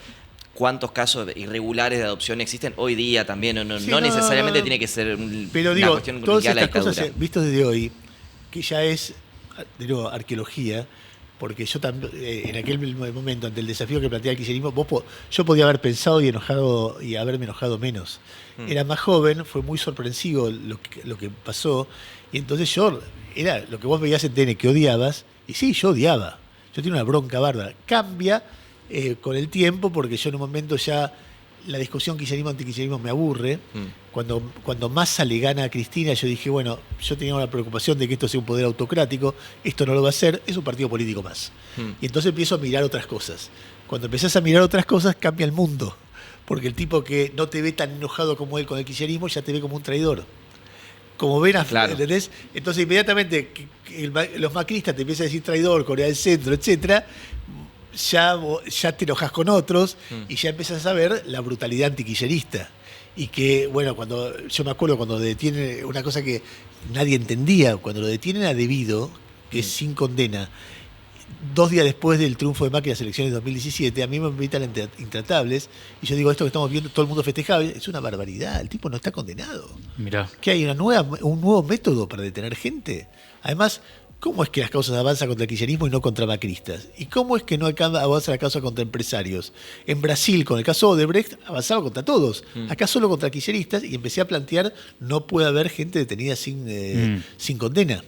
¿cuántos casos irregulares de adopción existen hoy día también? Sí, No no, necesariamente no. tiene que ser Pero una digo, cuestión todas ligada a la estas cosas dictadura. vistas desde hoy, que ya es, de nuevo, arqueología, porque yo también, en aquel momento, ante el desafío que plantea el kirchnerismo, yo podía haber pensado y haberme enojado menos. Era más joven, fue muy sorpresivo lo que pasó, y entonces era lo que vos veías en TN que odiabas, y sí, yo odiaba. Yo tenía una bronca bárbara. Cambia con el tiempo, porque yo en un momento ya la discusión kirchnerismo-antikirchnerismo me aburre. Cuando Massa le gana a Cristina, yo dije, bueno, yo tenía una preocupación de que esto sea un poder autocrático, esto no lo va a ser, es un partido político más. Y entonces empiezo a mirar otras cosas. Cuando empezás a mirar otras cosas, cambia el mundo. Porque el tipo que no te ve tan enojado como él con el kirchnerismo, ya te ve como un traidor. Como ven a Claro. ¿entendés? Entonces inmediatamente los macristas te empiezan a decir traidor, Corea del Centro, etcétera, ya te enojas con otros y ya empiezas a ver la brutalidad antiquillerista. Y que, bueno, yo me acuerdo cuando detienen una cosa que nadie entendía, cuando lo detienen a Debido, que es sin condena, 2 días después del triunfo de Macri en las elecciones de 2017, a mí me invitan a Intratables, y yo digo, esto que estamos viendo, todo el mundo festejaba, es una barbaridad, el tipo no está condenado. Mirá. ¿Que hay un nuevo método para detener gente? Además, ¿cómo es que las causas avanzan contra el kirchnerismo y no contra macristas? ¿Y cómo es que no avanza la causa contra empresarios? En Brasil, con el caso Odebrecht, avanzaba contra todos. Acá solo contra kirchneristas, y empecé a plantear, no puede haber gente detenida sin condena.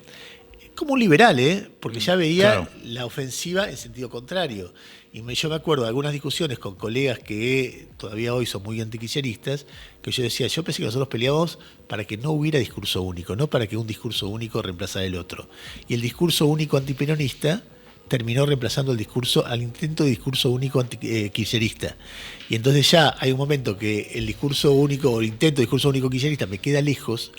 Como un liberal, porque ya veía Claro. la ofensiva en sentido contrario. Y yo me acuerdo de algunas discusiones con colegas que todavía hoy son muy antikirchneristas, que yo decía, yo pensé que nosotros peleábamos para que no hubiera discurso único, no para que un discurso único reemplazara el otro. Y el discurso único antiperonista terminó reemplazando al intento de discurso único kirchnerista. Y entonces ya hay un momento que el discurso único o el intento de discurso único kirchnerista me queda lejos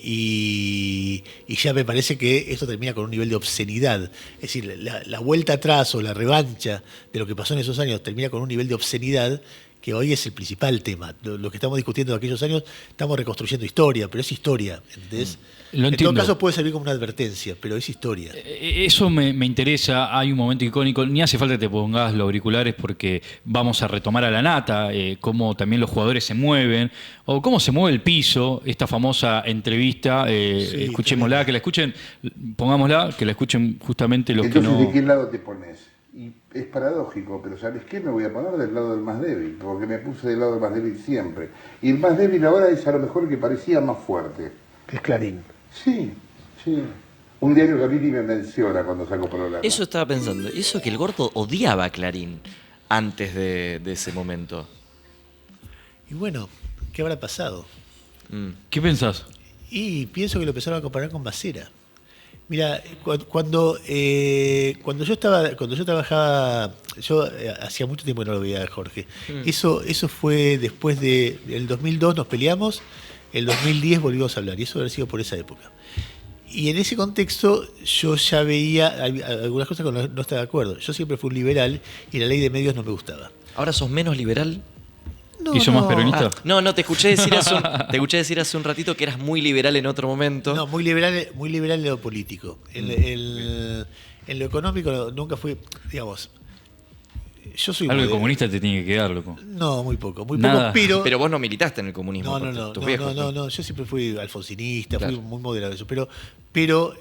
y ya me parece que esto termina con un nivel de obscenidad. Es decir, la vuelta atrás o la revancha de lo que pasó en esos años termina con un nivel de obscenidad que hoy es el principal tema. Lo que estamos discutiendo de aquellos años, estamos reconstruyendo historia, pero es historia, ¿entendés? Lo En entiendo. todo caso puede servir como una advertencia, pero es historia. Eso me interesa. Hay un momento icónico. Ni hace falta que te pongas los auriculares porque vamos a retomar a la nata, cómo también los jugadores se mueven, o cómo se mueve el piso. Esta famosa entrevista, escuchémosla, que la escuchen, pongámosla, que la escuchen justamente los Entonces, que no... ¿de qué lado te pones? Y es paradójico, pero ¿sabes qué? Me voy a poner del lado del más débil, porque me puse del lado del más débil siempre. Y el más débil ahora es a lo mejor el que parecía más fuerte. Es Clarín. Sí, sí. Un diario que a mí ni me menciona cuando saco programa. Eso estaba pensando. Eso que el gordo odiaba a Clarín antes de ese momento. Y bueno, ¿qué habrá pasado? ¿Qué pensás? Y pienso que lo empezaron a comparar con Basera. Mira, cuando yo trabajaba, hacía mucho tiempo que no lo veía a Jorge. Eso fue después el 2002 nos peleamos, el 2010 volvimos a hablar, y eso habría sido por esa época. Y en ese contexto yo ya veía algunas cosas con las que no estaba de acuerdo. Yo siempre fui un liberal y la ley de medios no me gustaba. ¿Ahora sos menos liberal? No, ¿Y sos más peronista? No, te escuché decir hace un ratito que eras muy liberal en otro momento. No, muy liberal en lo político. En lo económico nunca fui, digamos, yo soy Algo de comunista te tiene que quedar, loco. No, muy poco, Nada. Pero vos no militaste en el comunismo. Tus viejos, no, yo siempre fui alfonsinista, claro. Fui muy moderado en eso, pero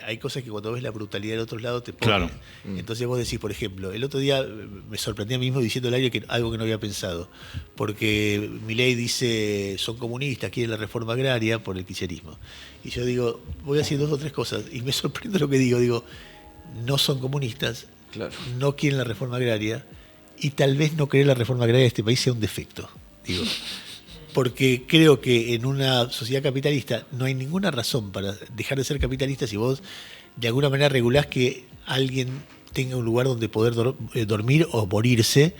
hay cosas que cuando ves la brutalidad del otro lado te ponen. Claro. Entonces vos decís, por ejemplo, el otro día me sorprendí a mí mismo diciendo al aire algo que no había pensado, porque Milei dice, son comunistas, quieren la reforma agraria por el kirchnerismo. Y yo digo, voy a decir 2 o 3 cosas, y me sorprende lo que digo, no son comunistas, claro, no quieren la reforma agraria, y tal vez no querer la reforma agraria de este país sea un defecto, digo. Porque creo que en una sociedad capitalista no hay ninguna razón para dejar de ser capitalista si vos de alguna manera regulás que alguien tenga un lugar donde poder dormir o morirse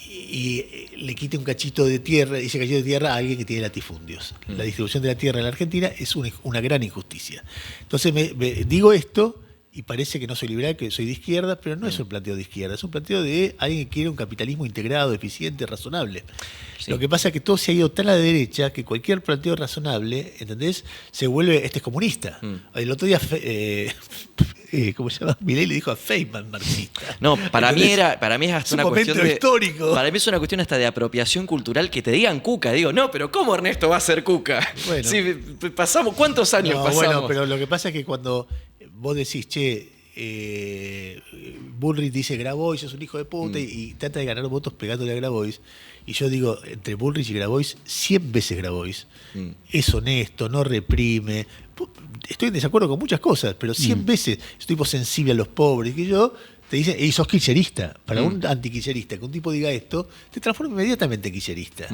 y le quite un cachito de tierra, ese cachito de tierra a alguien que tiene latifundios. La distribución de la tierra en la Argentina es una gran injusticia. Entonces me digo esto y parece que no soy liberal, que soy de izquierda, pero no es un planteo de izquierda, es un planteo de alguien que quiere un capitalismo integrado, eficiente, razonable. Sí. Lo que pasa es que todo se ha ido tan a la derecha que cualquier planteo razonable, ¿entendés? Se vuelve, este es comunista. El otro día, ¿cómo se llama? Milei le dijo a Feynman marxista. No, para mí es hasta una cuestión histórico. Para mí es una cuestión hasta de apropiación cultural que te digan cuca. Digo, no, pero ¿cómo Ernesto va a ser cuca? Bueno. Sí, pasamos, ¿cuántos años pasamos? Bueno, pero lo que pasa es que cuando vos decís, che, Bullrich dice Grabois es un hijo de puta y trata de ganar votos pegándole a Grabois, y yo digo, entre Bullrich y Grabois, 100 veces Grabois es honesto, no reprime. Estoy en desacuerdo con muchas cosas, pero 100 veces es un tipo sensible a los pobres, que yo te dicen, y sos kirchnerista. Para un antikirchnerista, que un tipo diga esto, te transforma inmediatamente en kirchnerista.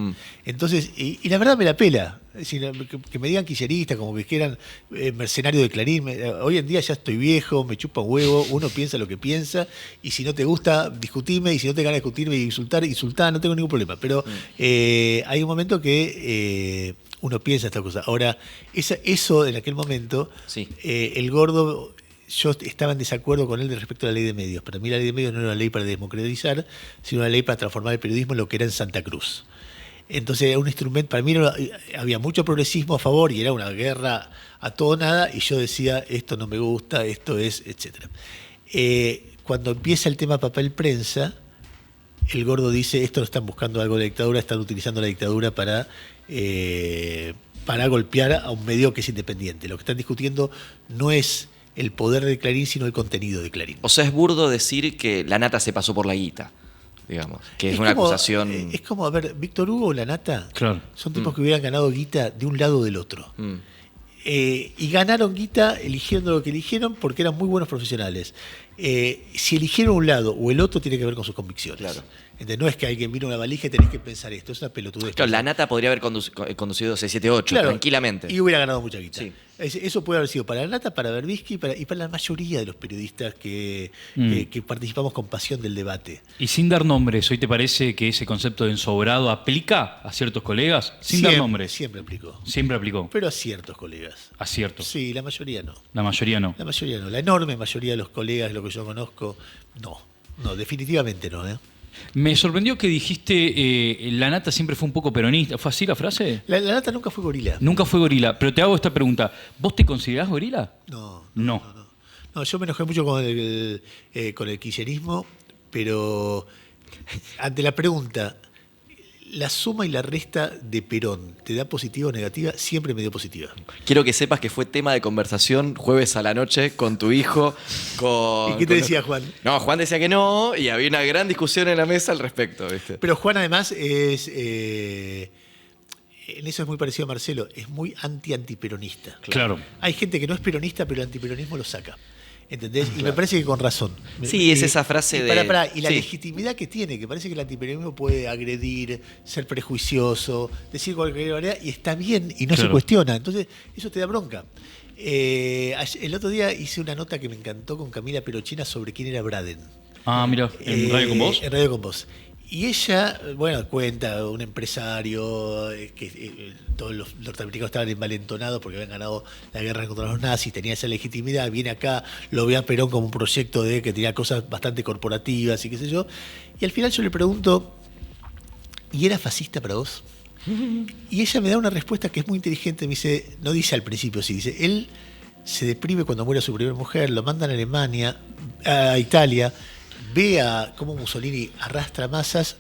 Entonces, y la verdad me la pela. Es decir, que me digan kirchnerista, como que quieran mercenario de Clarín. Hoy en día ya estoy viejo, me chupa un huevo, uno piensa lo que piensa, y si no te gusta, discutime, y si no te ganas discutirme y insultar, no tengo ningún problema. Pero hay un momento que uno piensa esta cosa. Ahora, eso en aquel momento, sí. El gordo... Yo estaba en desacuerdo con él respecto a la ley de medios. Para mí la ley de medios no era una ley para democratizar, sino una ley para transformar el periodismo en lo que era en Santa Cruz. Entonces era un instrumento, para mí había mucho progresismo a favor y era una guerra a todo nada, y yo decía, esto no me gusta, esto es, etc. Cuando empieza el tema papel prensa, el gordo dice, esto no están buscando algo de la dictadura, están utilizando la dictadura para golpear a un medio que es independiente. Lo que están discutiendo no es el poder de Clarín, sino el contenido de Clarín. O sea, es burdo decir que la nata se pasó por la guita, digamos, que es una acusación... Es como, a ver, Víctor Hugo o la nata, claro, son tipos que hubieran ganado guita de un lado o del otro. Y ganaron guita eligiendo lo que eligieron porque eran muy buenos profesionales. Si eligieron un lado o el otro, tiene que ver con sus convicciones. Claro. Entonces, no es que alguien vino a una valija y tenés que pensar esto, es una pelotudez. Claro, la nata podría haber conducido 678, claro, tranquilamente. Y hubiera ganado mucha guita. Sí. Eso puede haber sido para la nata, para Berbisky y para la mayoría de los periodistas que participamos con pasión del debate. Y sin dar nombres, ¿hoy te parece que ese concepto de ensobrado aplica a ciertos colegas? Sin dar nombres. Siempre aplicó. Siempre aplicó. Pero a ciertos colegas. A ciertos. Sí, la mayoría no. La mayoría no. La mayoría no. La enorme mayoría de los colegas, lo que yo conozco, no. No, definitivamente no, Me sorprendió que dijiste la nata siempre fue un poco peronista. ¿Fue así la frase? La nata nunca fue gorila. Nunca fue gorila. Pero te hago esta pregunta. ¿Vos te considerás gorila? No. No, yo me enojé mucho con el kirchnerismo, pero ante la pregunta, la suma y la resta de Perón, ¿te da positiva o negativa? Siempre me dio positiva. Quiero que sepas que fue tema de conversación jueves a la noche con tu hijo. ¿Y qué te decía Juan? No, Juan decía que no, y había una gran discusión en la mesa al respecto, ¿viste? Pero Juan además es... en eso es muy parecido a Marcelo, es muy antiperonista. Claro. Hay gente que no es peronista, pero el antiperonismo lo saca. ¿Entendés? Y me parece que con razón. Sí, es esa frase de... Y la sí. legitimidad que tiene, que parece que el antiperonismo puede agredir, ser prejuicioso, decir cualquier manera, y está bien, y no se cuestiona. Entonces, eso te da bronca. El otro día hice una nota que me encantó con Camila Perochina sobre quién era Braden. Ah, mira, ¿en Radio con Vos? En Radio con Vos. Y ella, bueno, cuenta, un empresario, que todos los norteamericanos estaban envalentonados porque habían ganado la guerra contra los nazis, tenía esa legitimidad, viene acá, lo ve a Perón como un proyecto que tenía cosas bastante corporativas y qué sé yo. Y al final yo le pregunto, ¿y era fascista para vos? Y ella me da una respuesta que es muy inteligente, me dice, no dice al principio, sí, dice, él se deprime cuando muere su primera mujer, lo mandan a Alemania, a Italia, ve a cómo Mussolini arrastra masas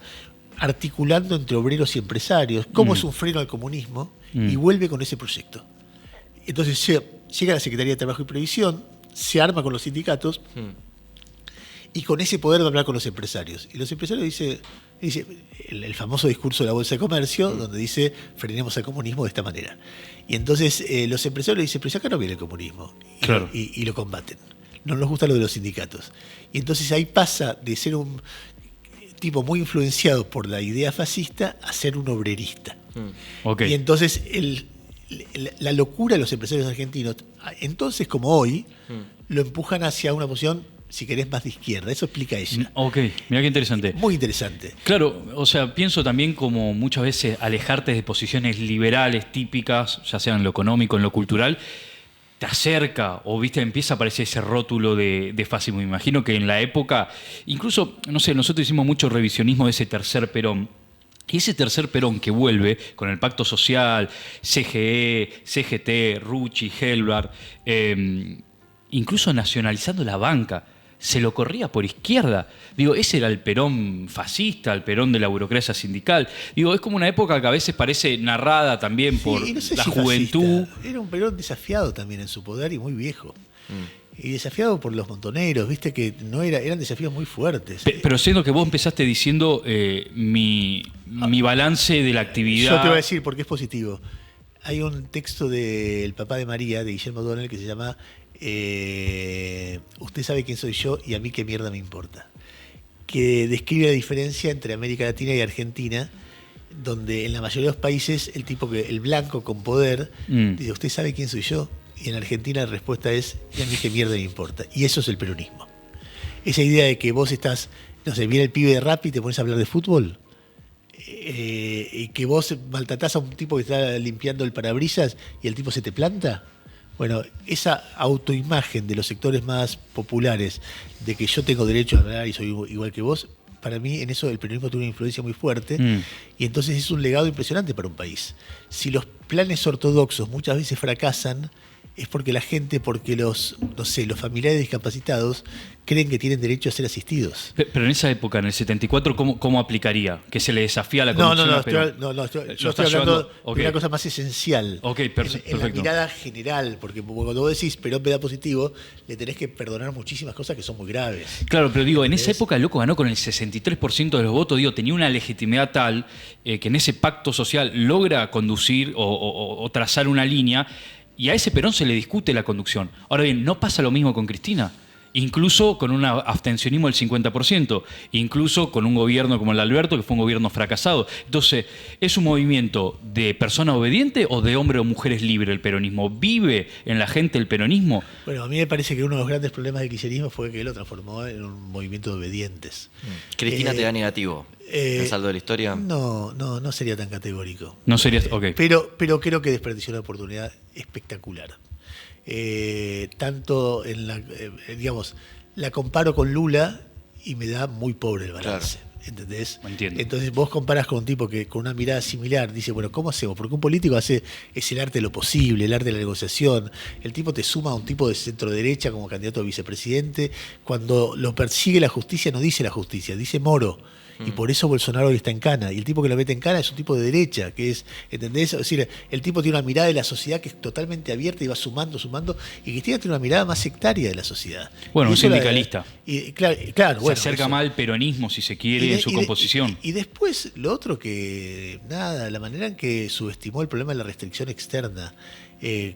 articulando entre obreros y empresarios, cómo es un freno al comunismo, y vuelve con ese proyecto. Entonces llega a la Secretaría de Trabajo y Previsión, se arma con los sindicatos y con ese poder va a hablar con los empresarios. Y los empresarios dice el famoso discurso de la Bolsa de Comercio, donde dice frenemos al comunismo de esta manera. Y entonces los empresarios dicen, pero si acá no viene el comunismo, y lo combaten. No nos gusta lo de los sindicatos. Y entonces ahí pasa de ser un tipo muy influenciado por la idea fascista a ser un obrerista. Okay. Y entonces la locura de los empresarios argentinos, entonces como hoy, lo empujan hacia una posición, si querés, más de izquierda. Eso explica ella. Ok, mira qué interesante. Muy interesante. Claro, o sea, pienso también como muchas veces alejarte de posiciones liberales típicas, ya sea en lo económico, en lo cultural, te acerca o viste empieza a aparecer ese rótulo de fascismo. Me imagino que en la época, incluso, no sé, nosotros hicimos mucho revisionismo de ese tercer Perón. Y ese tercer Perón que vuelve con el Pacto Social, CGE, CGT, Rucci, Helvar, incluso nacionalizando la banca, se lo corría por izquierda. Digo, ese era el Perón fascista, el Perón de la burocracia sindical. Digo, es como una época que a veces parece narrada también por no sé la si juventud. Fascista. Era un Perón desafiado también en su poder y muy viejo. Y desafiado por los montoneros, viste que no eran desafíos muy fuertes. Pero siendo que vos empezaste diciendo mi balance de la actividad. Yo te voy a decir por qué es positivo. Hay un texto del papá de María, de Guillermo O'Donnell, que se llama Usted sabe quién soy yo y a mí qué mierda me importa, que describe la diferencia entre América Latina y Argentina, donde en la mayoría de los países el blanco con poder dice, ¿usted sabe quién soy yo? Y en Argentina la respuesta es, y a mí qué mierda me importa. Y eso es el peronismo. Esa idea de que vos estás, no sé, viene el pibe de Rappi y te pones a hablar de fútbol, y que vos maltratás a un tipo que está limpiando el parabrisas y el tipo se te planta. Bueno, esa autoimagen de los sectores más populares, de que yo tengo derecho a hablar y soy igual que vos, para mí en eso el peronismo tuvo una influencia muy fuerte, y entonces es un legado impresionante para un país. Si los planes ortodoxos muchas veces fracasan, es porque la gente, porque los familiares discapacitados creen que tienen derecho a ser asistidos. Pero en esa época, en el 74, ¿cómo aplicaría? ¿Que se le desafía la conducción? Yo estoy hablando de una cosa más esencial. Perfecto. En la mirada general, porque cuando vos decís Perón me da positivo, le tenés que perdonar muchísimas cosas que son muy graves. Claro, pero digo, en esa época el loco ganó con el 63% de los votos, digo, tenía una legitimidad tal que en ese pacto social logra conducir o trazar una línea, y a ese Perón se le discute la conducción. Ahora bien, no pasa lo mismo con Cristina. Incluso con un abstencionismo del 50%, incluso con un gobierno como el de Alberto, que fue un gobierno fracasado. Entonces, ¿es un movimiento de persona obediente o de hombre o mujeres libre el peronismo? ¿Vive en la gente el peronismo? Bueno, a mí me parece que uno de los grandes problemas del kirchnerismo fue que lo transformó en un movimiento de obedientes. ¿Cristina te da negativo? ¿El saldo de la historia? No sería tan categórico. No sería, ok. Pero creo que desperdició una oportunidad espectacular. Tanto en la comparo con Lula y me da muy pobre el balance. ¿Entendés? Entiendo. Entonces vos comparás con un tipo que con una mirada similar dice, bueno, ¿cómo hacemos? Porque un político es el arte de lo posible, el arte de la negociación. El tipo te suma a un tipo de centro derecha como candidato a vicepresidente. Cuando lo persigue la justicia no dice la justicia, dice Moro. Y por eso Bolsonaro hoy está en cana. Y el tipo que lo mete en cana es un tipo de derecha, que es, ¿entendés? Es decir, el tipo tiene una mirada de la sociedad que es totalmente abierta y va sumando. Y Cristina tiene una mirada más sectaria de la sociedad. Bueno, Y un eso sindicalista. Claro, Se bueno, acerca eso. más al peronismo, si se quiere, en su composición. Y después, lo otro que, nada, la manera en que subestimó el problema de la restricción externa,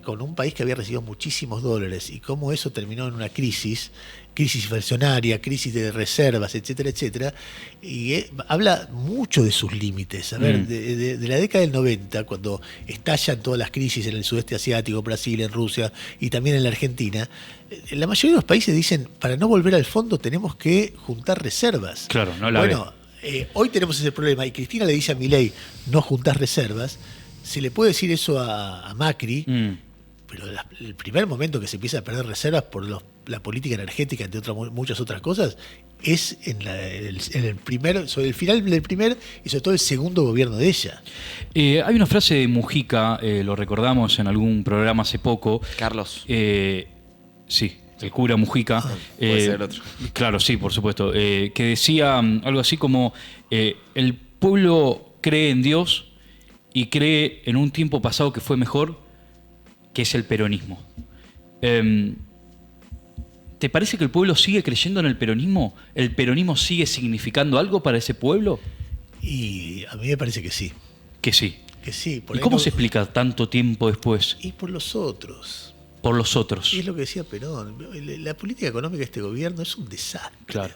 con un país que había recibido muchísimos dólares, y cómo eso terminó en una crisis inflacionaria, crisis de reservas, etcétera, etcétera, y habla mucho de sus límites. A ver, de la década del 90, cuando estallan todas las crisis en el sudeste asiático, Brasil, en Rusia y también en la Argentina, la mayoría de los países dicen, para no volver al fondo tenemos que juntar reservas. Claro, no la Bueno, hoy tenemos ese problema, y Cristina le dice a Milei, no juntás reservas. Se le puede decir eso a Macri, pero el primer momento que se empieza a perder reservas por la política energética, entre muchas otras cosas, es en el primer, sobre el final del primer y sobre todo el segundo gobierno de ella. Hay una frase de Mujica, lo recordamos en algún programa hace poco. Carlos. Sí, el cura Mujica. Puede ser el otro. Claro, sí, por supuesto. Que decía algo así como, el pueblo cree en Dios y cree en un tiempo pasado que fue mejor, que es el peronismo. ¿Te parece que el pueblo sigue creyendo en el peronismo? ¿El peronismo sigue significando algo para ese pueblo? Y a mí me parece que sí. Que sí. Que sí. ¿Y cómo se explica tanto tiempo después? Y por los otros. Por los otros. Y es lo que decía Perón. La política económica de este gobierno es un desastre. Claro.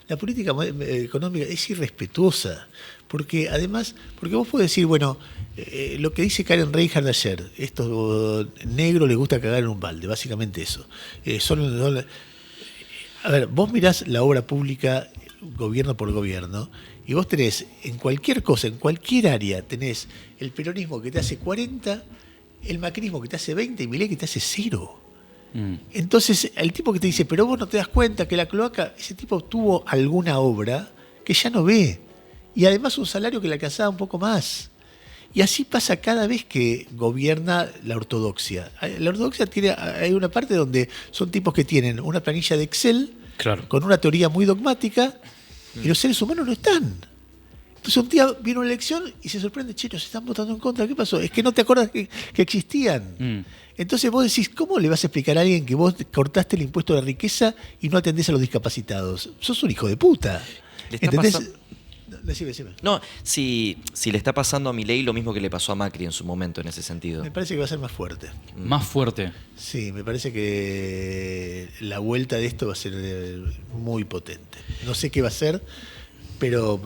La política económica es irrespetuosa. Porque además, porque vos podés decir, bueno, lo que dice Karen Reinhardt ayer, estos negros les gusta cagar en un balde, básicamente eso. A ver, vos mirás la obra pública gobierno por gobierno y vos tenés en cualquier cosa, en cualquier área, tenés el peronismo que te hace 40, el macrismo que te hace 20 y Milei que te hace 0. Entonces, el tipo que te dice, pero vos no te das cuenta que la cloaca, ese tipo tuvo alguna obra que ya no ve. Y además un salario que le alcanzaba un poco más. Y así pasa cada vez que gobierna la ortodoxia. La ortodoxia hay una parte donde son tipos que tienen una planilla de Excel, Claro. con una teoría muy dogmática, y los seres humanos no están. Entonces un día viene una elección y se sorprende, che, nos están votando en contra, ¿qué pasó? Es que no te acuerdas que existían. Entonces vos decís, ¿cómo le vas a explicar a alguien que vos cortaste el impuesto a la riqueza y no atendés a los discapacitados? Sos un hijo de puta. Le está ¿Entendés? pasando- Decime. No, si le está pasando a Milei lo mismo que le pasó a Macri en su momento en ese sentido. Me parece que va a ser más fuerte. Más fuerte. Sí, me parece que la vuelta de esto va a ser muy potente. No sé qué va a ser, pero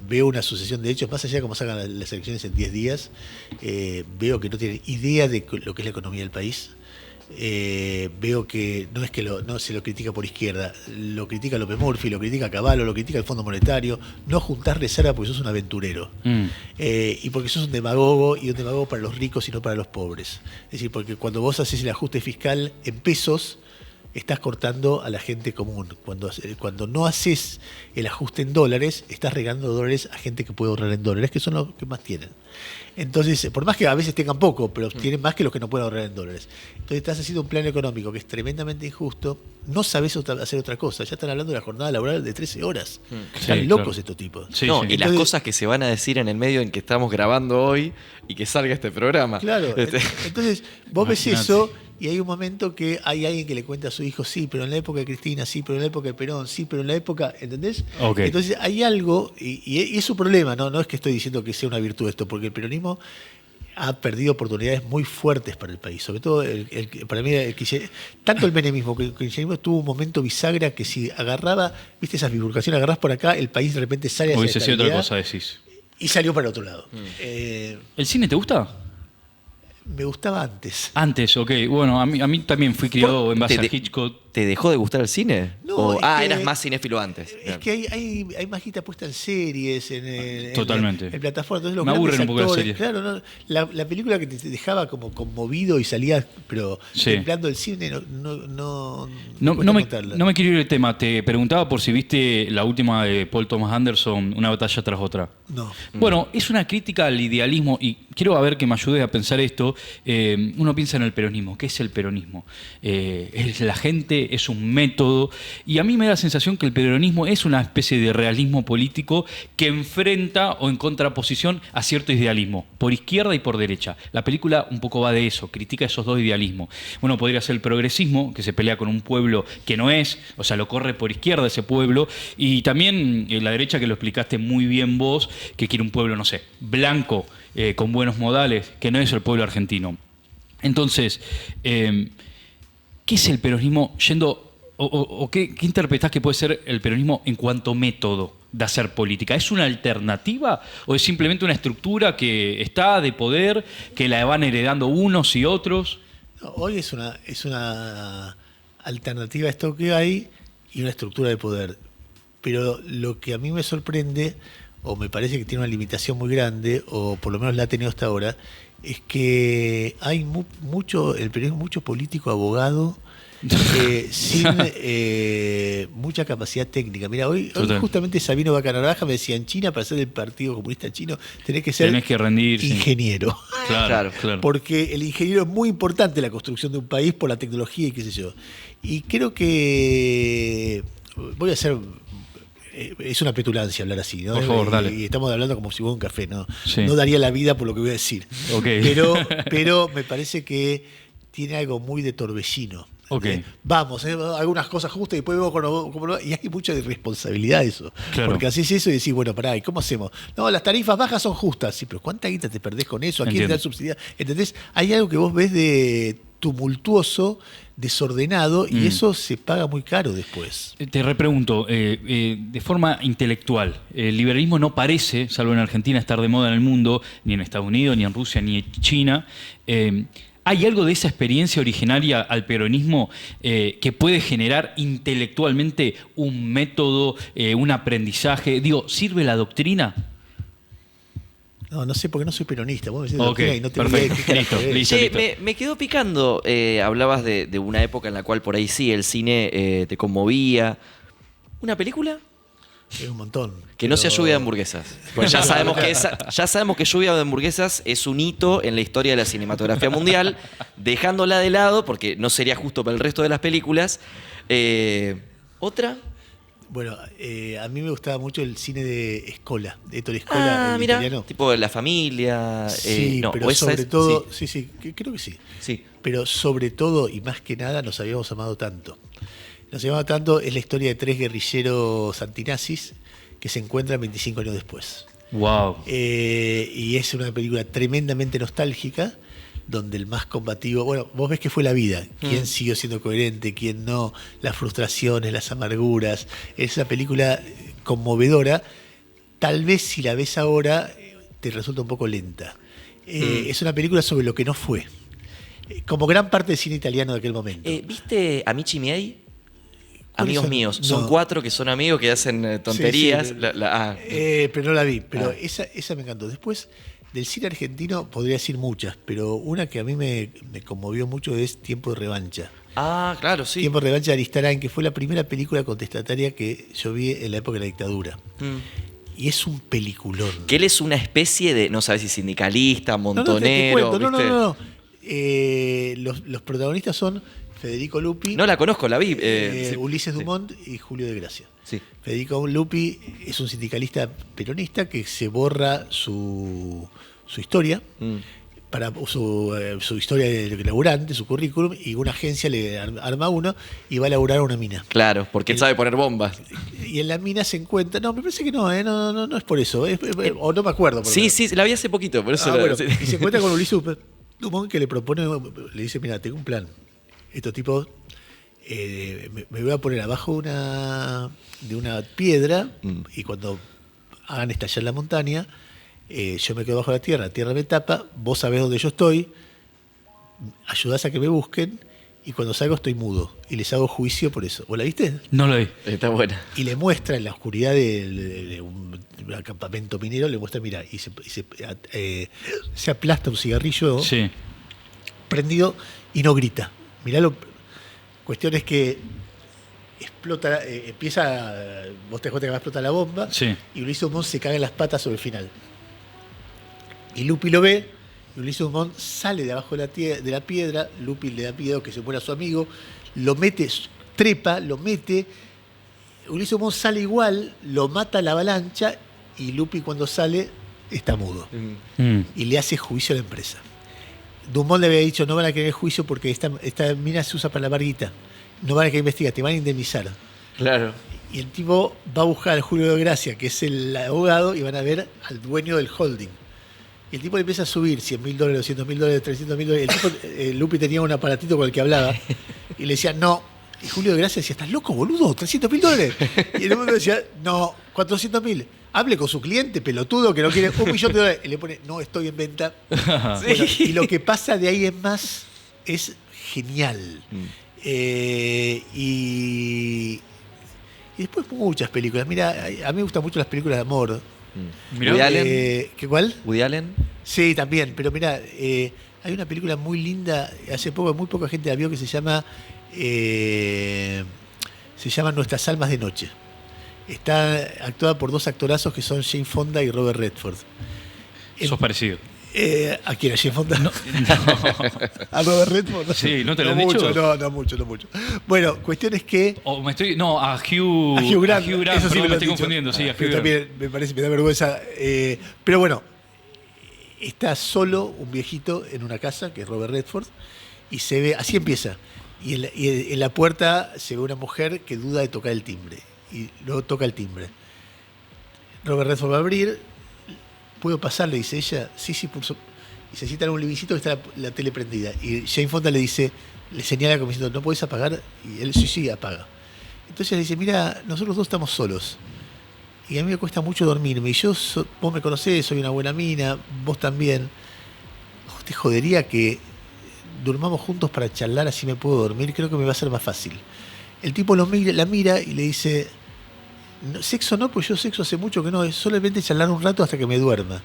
veo una sucesión de hechos, más allá de cómo salgan las elecciones en 10 días, veo que no tienen idea de lo que es la economía del país. Veo que no es que no se lo critica por izquierda, lo critica López Murphy, lo critica Cavallo, lo critica el Fondo Monetario, no juntás reserva porque sos un aventurero. Y porque sos un demagogo, y un demagogo para los ricos y no para los pobres. Es decir, porque cuando vos haces el ajuste fiscal en pesos, estás cortando a la gente común. Cuando no haces el ajuste en dólares, estás regalando dólares a gente que puede ahorrar en dólares, que son los que más tienen. Entonces, por más que a veces tengan poco, pero tienen más que los que no pueden ahorrar en dólares. Entonces estás haciendo un plan económico que es tremendamente injusto, no sabes hacer otra cosa. Ya están hablando de la jornada laboral de 13 horas. Están Sí, locos claro. estos tipos. Sí, no, sí. y las Entonces- cosas que se van a decir en el medio en que estamos grabando hoy y que salga este programa. Claro, Este- entonces vos ves Imagínate. eso y hay un momento que hay alguien que le cuenta a su hijo, sí, pero en la época de Cristina, sí, pero en la época de Perón, sí, pero en la época, ¿entendés? Ok. Entonces hay algo, y es su problema, no es que estoy diciendo que sea una virtud esto, porque el peronismo ha perdido oportunidades muy fuertes para el país, sobre todo para mí tanto el menemismo que el kirchnerismo tuvo un momento bisagra que si agarraba, viste esas bifurcaciones, agarrás por acá, el país de repente sale hacia Hubiese la sido otra estabilidad cosa, decís. y salió para el otro lado. ¿El cine te gusta? Me gustaba antes. Antes, ok. Bueno, a mí también fui criado en base a de- Hitchcock. te dejó de gustar el cine? No, es que- eras más cinéfilo antes. Es que hay más guita puesta en series, Totalmente. en plataformas. Entonces, los Me aburren grandes un poco las actores, series. claro, no, la película que te dejaba como conmovido y salías, pero Sí. templando el cine, No, cuesta no me, contarla. no me quiero ir del tema. Te preguntaba por si viste la última de Paul Thomas Anderson, Una batalla tras otra. No. Bueno, es una crítica al idealismo y quiero a ver que me ayudes a pensar esto. Uno piensa en el peronismo. ¿Qué es el peronismo? Es la gente, es un método y a mí me da la sensación que el peronismo es una especie de realismo político que enfrenta o en contraposición a cierto idealismo, por izquierda y por derecha. La película un poco va de eso, critica esos dos idealismos. Bueno, podría ser el progresismo, que se pelea con un pueblo que no es, o sea, lo corre por izquierda ese pueblo, y también la derecha, que lo explicaste muy bien vos, que quiere un pueblo, no sé, blanco, con buenos modales, que no es el pueblo argentino. Entonces, ¿qué es el peronismo yendo, o qué interpretás que puede ser el peronismo en cuanto método de hacer política? ¿Es una alternativa o es simplemente una estructura que está de poder, que la van heredando unos y otros? No, hoy es una alternativa a esto que hay y una estructura de poder. Pero lo que a mí me sorprende, o me parece que tiene una limitación muy grande, o por lo menos la ha tenido hasta ahora, es que hay el periodismo, mucho político, abogado, sin mucha capacidad técnica. Mira, hoy justamente Sabino Bacanarvaja me decía, en China, para ser del Partido Comunista Chino, tenés que rendir, ingeniero. Sí. Claro. Porque el ingeniero es muy importante en la construcción de un país por la tecnología y qué sé yo. Y creo que voy a hacer... Es una petulancia hablar así, ¿no? Por favor, dale. Y estamos hablando como si fuera un café, ¿no? Sí. No daría la vida por lo que voy a decir. Okay. Pero me parece que tiene algo muy de Torbellino. Okay. Vamos, algunas cosas justas y después vemos cómo y hay mucha irresponsabilidad eso. Claro. Porque haces eso y decís, bueno, pará, ¿y cómo hacemos? No, las tarifas bajas son justas. Sí, pero ¿cuánta guita te perdés con eso? ¿A quién te da subsidiar? ¿Entendés? Hay algo que vos ves de tumultuoso, desordenado, y eso se paga muy caro después. Te repregunto, de forma intelectual, el liberalismo no parece, salvo en Argentina, estar de moda en el mundo, ni en Estados Unidos, ni en Rusia, ni en China. ¿Hay algo de esa experiencia originaria al peronismo que puede generar intelectualmente un método, un aprendizaje? Digo, ¿sirve la doctrina? No sé porque no soy peronista. Vos me decís Okay, y no tengo perfecto. idea de qué carajo es. Listo. Sí, me quedó picando. Hablabas de una época en la cual por ahí sí el cine te conmovía. ¿Una película? Es un montón. Que no sea Lluvia de hamburguesas. Pues ya sabemos que Lluvia de hamburguesas es un hito en la historia de la cinematografía mundial, dejándola de lado porque no sería justo para el resto de las películas. ¿Otra? Bueno, a mí me gustaba mucho el cine de Scola, de Ettore Scola, el mira, italiano. tipo La Familia. Sí, no, pero o esa sobre es- todo, sí. sí, creo que sí. Sí. Pero sobre todo y más que nada nos habíamos amado tanto. Nos habíamos amado tanto es la historia de 3 guerrilleros antinazis que se encuentran 25 años después. Wow. Y es una película tremendamente nostálgica, donde el más combativo, bueno, vos ves que fue la vida, quién siguió siendo coherente, quién no, las frustraciones, las amarguras. Es una película conmovedora. Tal vez si la ves ahora te resulta un poco lenta. Es una película sobre lo que no fue, como gran parte del cine italiano de aquel momento. ¿Viste Amici Miei? Amigos son? míos. No. Son 4 que son amigos que hacen tonterías. Sí, pero no la vi, pero esa me encantó. Después, del cine argentino podría decir muchas, pero una que a mí me conmovió mucho es Tiempo de Revancha. Claro, sí. Tiempo de Revancha de Aristarán, que fue la primera película contestataria que yo vi en la época de la dictadura. Y es un peliculón. Que él es una especie de, no sabes si sindicalista, Te montonero. cuento. ¿viste? No. Los protagonistas son Federico Lupi, No la conozco, la vi. Sí. Ulises Sí. Dumont y Julio de Gracia. Sí. Federico Lupi es un sindicalista peronista que se borra su historia, para su historia de laburante, su currículum, y una agencia le arma uno y va a laburar a una mina. Claro, porque él sabe poner bombas. Y en la mina se encuentra, no, me parece que no, no es por eso, o no me acuerdo. por lo Sí, menos. sí, la vi hace poquito, por eso. Bueno, sí. y se encuentra con Ulises Dumont, que le propone, le dice, mira, tengo un plan. Estos tipos, me voy a poner abajo de una piedra, y cuando hagan estallar la montaña, yo me quedo bajo la tierra me tapa, vos sabés dónde yo estoy, ayudás a que me busquen, y cuando salgo estoy mudo. Y les hago juicio por eso. ¿Vos la viste? No lo vi. Está buena. Y le muestra en la oscuridad de un acampamento minero, le muestra, mira, y se aplasta un cigarrillo Sí. prendido y no grita. Mirá, cuestión es que explota, vos te das cuenta que va a explotar la bomba, Sí. y Ulises Dumont se caga en las patas sobre el final. Y Lupi lo ve, y Ulises Dumont sale de abajo de la piedra, Lupi le da miedo que se muera su amigo, lo mete, trepa, lo mete, Ulises Dumont sale igual, lo mata a la avalancha, y Lupi cuando sale está mudo. Y le hace juicio a la empresa. Dumont le había dicho, no van a querer juicio porque esta mina se usa para la varguita. No van a querer investigar, te van a indemnizar. Claro. Y el tipo va a buscar a Julio de Gracia, que es el abogado, y van a ver al dueño del holding. Y el tipo le empieza a subir $100.000, $200.000, $300.000. El tipo, Lupi tenía un aparatito con el que hablaba, y le decía, no. Y Julio de Gracia decía, ¿estás loco, boludo? $300.000. Y el mundo decía, no, $400.000. Hable con su cliente, pelotudo, que no quiere $1.000.000. Y le pone, no, estoy en venta. Bueno, y lo que pasa de ahí en más es genial. Y después muchas películas. Mira, a mí me gustan mucho las películas de amor. Mirá. Woody Allen. ¿Qué cuál? Woody Allen. Sí, también. Pero mira, hay una película muy linda, hace poco, muy poca gente la vio, que se llama Nuestras almas de noche. Está actuada por dos actorazos que son Jane Fonda y Robert Redford. Sos parecido. ¿A quién? ¿A Jane Fonda? No. ¿A Robert Redford? Sí, ¿no te lo han mucho, dicho? No mucho. Bueno, cuestión es que... A Hugh Grant. perdón, Eso sí me lo estoy han confundiendo, dicho. sí, a Hugh Pero Grant. también me da vergüenza. Pero bueno, está solo un viejito en una casa, que es Robert Redford, y se ve, así empieza. Y en la puerta se ve una mujer que duda de tocar el timbre. Y luego toca el timbre. Robert Redford va a abrir. ¿Puedo pasar? Le dice ella. Sí, por supuesto. Y se sienta en un livingcito que está la tele prendida. Y Jane Fonda le señala como diciendo, ¿no podés apagar? Y él, sí, apaga. Entonces le dice, mira, nosotros dos estamos solos. Y a mí me cuesta mucho dormirme. Y vos me conocés, soy una buena mina, vos también. ¿Te jodería que durmamos juntos para charlar, así me puedo dormir? Creo que me va a ser más fácil. El tipo la mira y le dice, no, sexo no, pues yo sexo hace mucho que no, es solamente charlar un rato hasta que me duerma.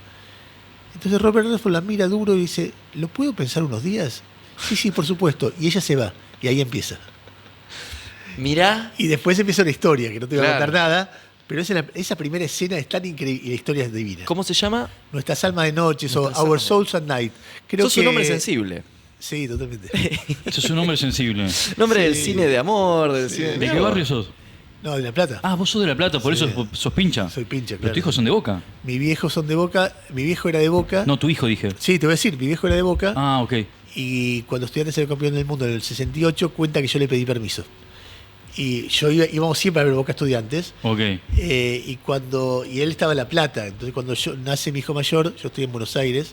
Entonces Robert Redford la mira duro y dice, ¿lo puedo pensar unos días? Sí, por supuesto. Y ella se va, y ahí empieza. Mirá. Y después empieza una historia, que no te voy a Claro. contar nada, pero esa primera escena es tan increíble y la historia es divina. ¿Cómo se llama? Nuestras almas de noche, o Nuestras Our almas de- Souls at Night. Creo Sos un hombre sensible. Sí, totalmente. Sos un hombre sensible. Nombre del Sí. cine de amor, del cine ¿De qué barrio sos? No, de La Plata. Ah, vos sos de La Plata, por Sí. eso sos pincha. Soy pincha, ¿Pero claro. tus hijos son de Boca? Mis viejos son de Boca, mi viejo era de Boca. No, tu hijo dije. Sí, te voy a decir, mi viejo era de Boca. Ah, ok. Y cuando Estudiantes era campeón del mundo en el 68, cuenta que yo le pedí permiso. Y íbamos siempre a ver Boca Estudiantes. Ok. Y él estaba en La Plata. Entonces cuando nace mi hijo mayor, yo estoy en Buenos Aires,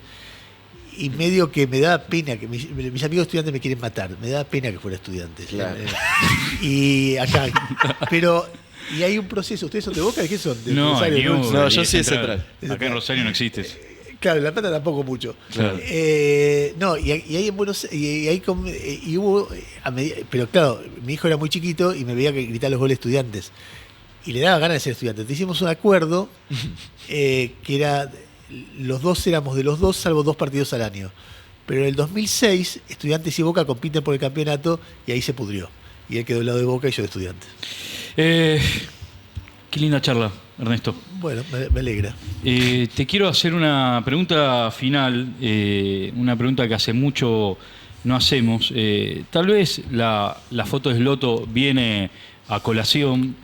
y medio que me daba pena, que mis amigos estudiantes me quieren matar, me daba pena que fuera estudiante. Claro. Y acá, pero, y hay un proceso, ¿ustedes son de Boca? ¿De qué son? ¿De No, Buenos Aires? ni uno, No, yo ni sí de Central. Acá en Rosario no existes. Claro, en La Plata tampoco mucho. Claro. No, y ahí en Buenos Aires, y hubo, pero claro, mi hijo era muy chiquito y me veía que gritar los goles estudiantes. Y le daba ganas de ser estudiante. Entonces hicimos un acuerdo que era, los dos éramos de los dos, salvo 2 partidos al año. Pero en el 2006, Estudiantes y Boca compiten por el campeonato y ahí se pudrió. Y él quedó del lado de Boca y yo de Estudiantes. Qué linda charla, Ernesto. Bueno, me alegra. Te quiero hacer una pregunta final, una pregunta que hace mucho no hacemos. Tal vez la foto de Sloto viene a colación,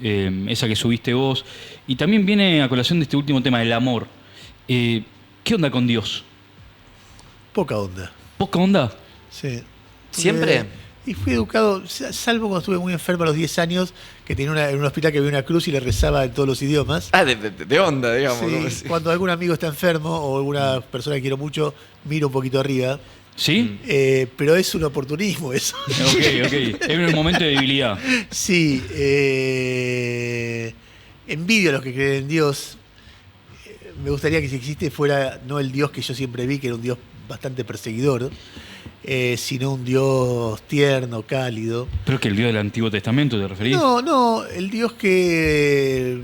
esa que subiste vos, y también viene a colación de este último tema, el amor. ¿Qué onda con Dios? Poca onda. ¿Poca onda? Sí. ¿Siempre? Y fui educado, salvo cuando estuve muy enfermo a los 10 años, que tenía en un hospital que había una cruz y le rezaba en todos los idiomas. Ah, de onda, digamos. Sí, ¿no? Sí. cuando algún amigo está enfermo o alguna persona que quiero mucho, miro un poquito arriba. ¿Sí? Pero es un oportunismo eso. Ok. Es un momento de debilidad. Sí, envidio a los que creen en Dios. Me gustaría que si existe fuera no el Dios que yo siempre vi, que era un Dios bastante perseguidor. sino un Dios tierno, cálido. Pero que el Dios del Antiguo Testamento, ¿te referís? No, el Dios que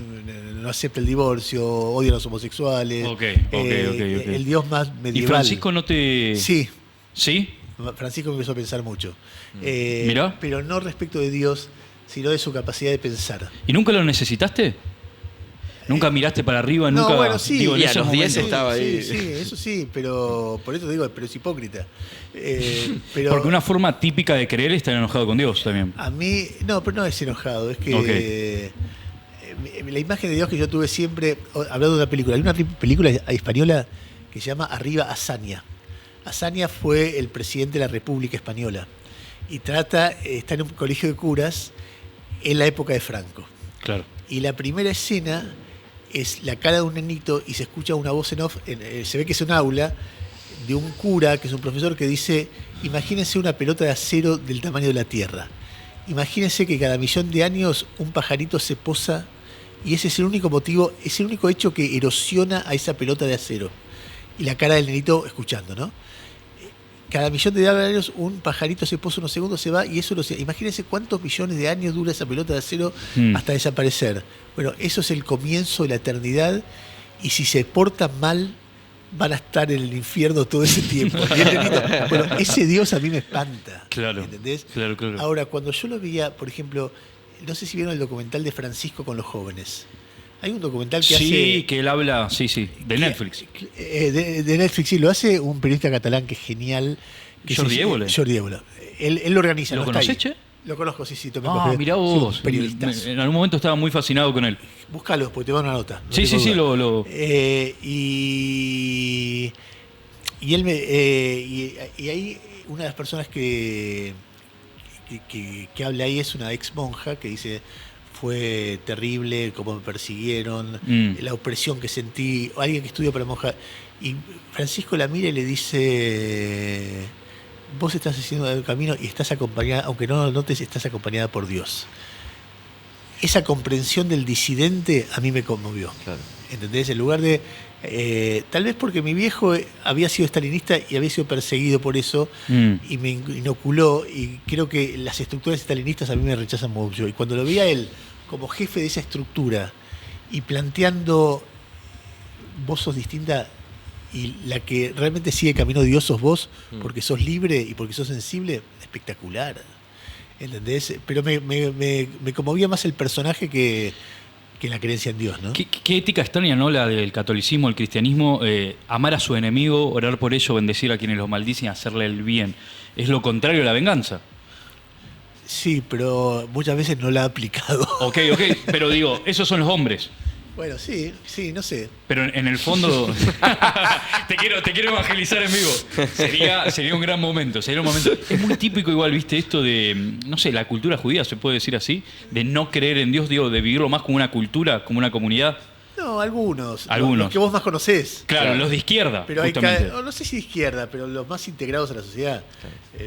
no acepta el divorcio, odia a los homosexuales. Ok. El Dios más medieval. ¿Y Francisco no te...? Sí. ¿Sí? Francisco me empezó a pensar mucho. Mirá. Pero no respecto de Dios, sino de su capacidad de pensar. ¿Y nunca lo necesitaste? ¿Nunca miraste para arriba? No, ¿Nunca, bueno, sí. Y a esos los 10 momentos? estaba ahí. Sí, eso sí, pero por eso digo, pero es hipócrita. Pero Porque una forma típica de creer es estar enojado con Dios también. a mí, no, pero no es enojado, es que la imagen de Dios que yo tuve siempre, hablando de una película, hay una película española que se llama Arriba Azaña. Azaña fue el presidente de la República Española y está en un colegio de curas en la época de Franco. Claro. Y la primera escena es la cara de un nenito y se escucha una voz en off, se ve que es un aula de un cura, que es un profesor, que dice: imagínense una pelota de acero del tamaño de la Tierra. Imagínense que cada 1.000.000 de años un pajarito se posa y ese es el único motivo, es el único hecho que erosiona a esa pelota de acero. Y la cara del nenito escuchando, ¿no? Cada 1.000.000 de años un pajarito se posa unos segundos, se va y eso imagínense cuántos millones de años dura esa pelota de acero hasta desaparecer. Bueno, eso es el comienzo de la eternidad y si se portan mal van a estar en el infierno todo ese tiempo. Bueno, ese Dios a mí me espanta. Claro. ¿Entendés? Claro. Ahora, cuando yo lo veía, por ejemplo, no sé si vieron el documental de Francisco con los jóvenes. Hay un documental que hace... Sí, que él habla, de Netflix. De Netflix, sí, lo hace un periodista catalán que es genial. Que Jordi Évole. Jordi Évole. Él lo organiza. ¿Lo no está conocés, ahí. che? Lo conozco, sí. Mirá vos. Sí, periodistas. En algún momento estaba muy fascinado con él. Búscalo, porque te va una nota. No Sí, tengo duda. lo... Y él y ahí una de las personas que habla ahí es una ex monja que dice: fue terrible cómo me persiguieron, la opresión que sentí, alguien que estudia para monja. Y Francisco la mira y le dice: vos estás haciendo el camino y estás acompañada, aunque no lo notes, estás acompañada por Dios. Esa comprensión del disidente a mí me conmovió. Claro. ¿Entendés? En lugar de... tal vez porque mi viejo había sido estalinista y había sido perseguido por eso y me inoculó, y creo que las estructuras estalinistas a mí me rechazan mucho. Y cuando lo vi a él como jefe de esa estructura y planteando: vos sos distinta y la que realmente sigue camino de Dios sos vos, porque sos libre y porque sos sensible, espectacular. ¿Entendés? Pero me conmovía más el personaje que la creencia en Dios, ¿no? ¿Qué ética extraña, ¿no? La del catolicismo, el cristianismo, amar a su enemigo, orar por ello, bendecir a quienes los maldicen, hacerle el bien. Es lo contrario a la venganza. Sí, pero muchas veces no la ha aplicado. Ok, pero digo, esos son los hombres. Bueno, sí, no sé. Pero en el fondo, te quiero evangelizar en vivo. Sería un gran momento, Es muy típico igual, viste, esto de, no sé, la cultura judía, se puede decir así, de no creer en Dios, digo, de vivirlo más como una cultura, como una comunidad. No, algunos. Algunos. Los que vos más conocés. Claro, los de izquierda, Pero justamente. no sé si de izquierda, pero los más integrados a la sociedad.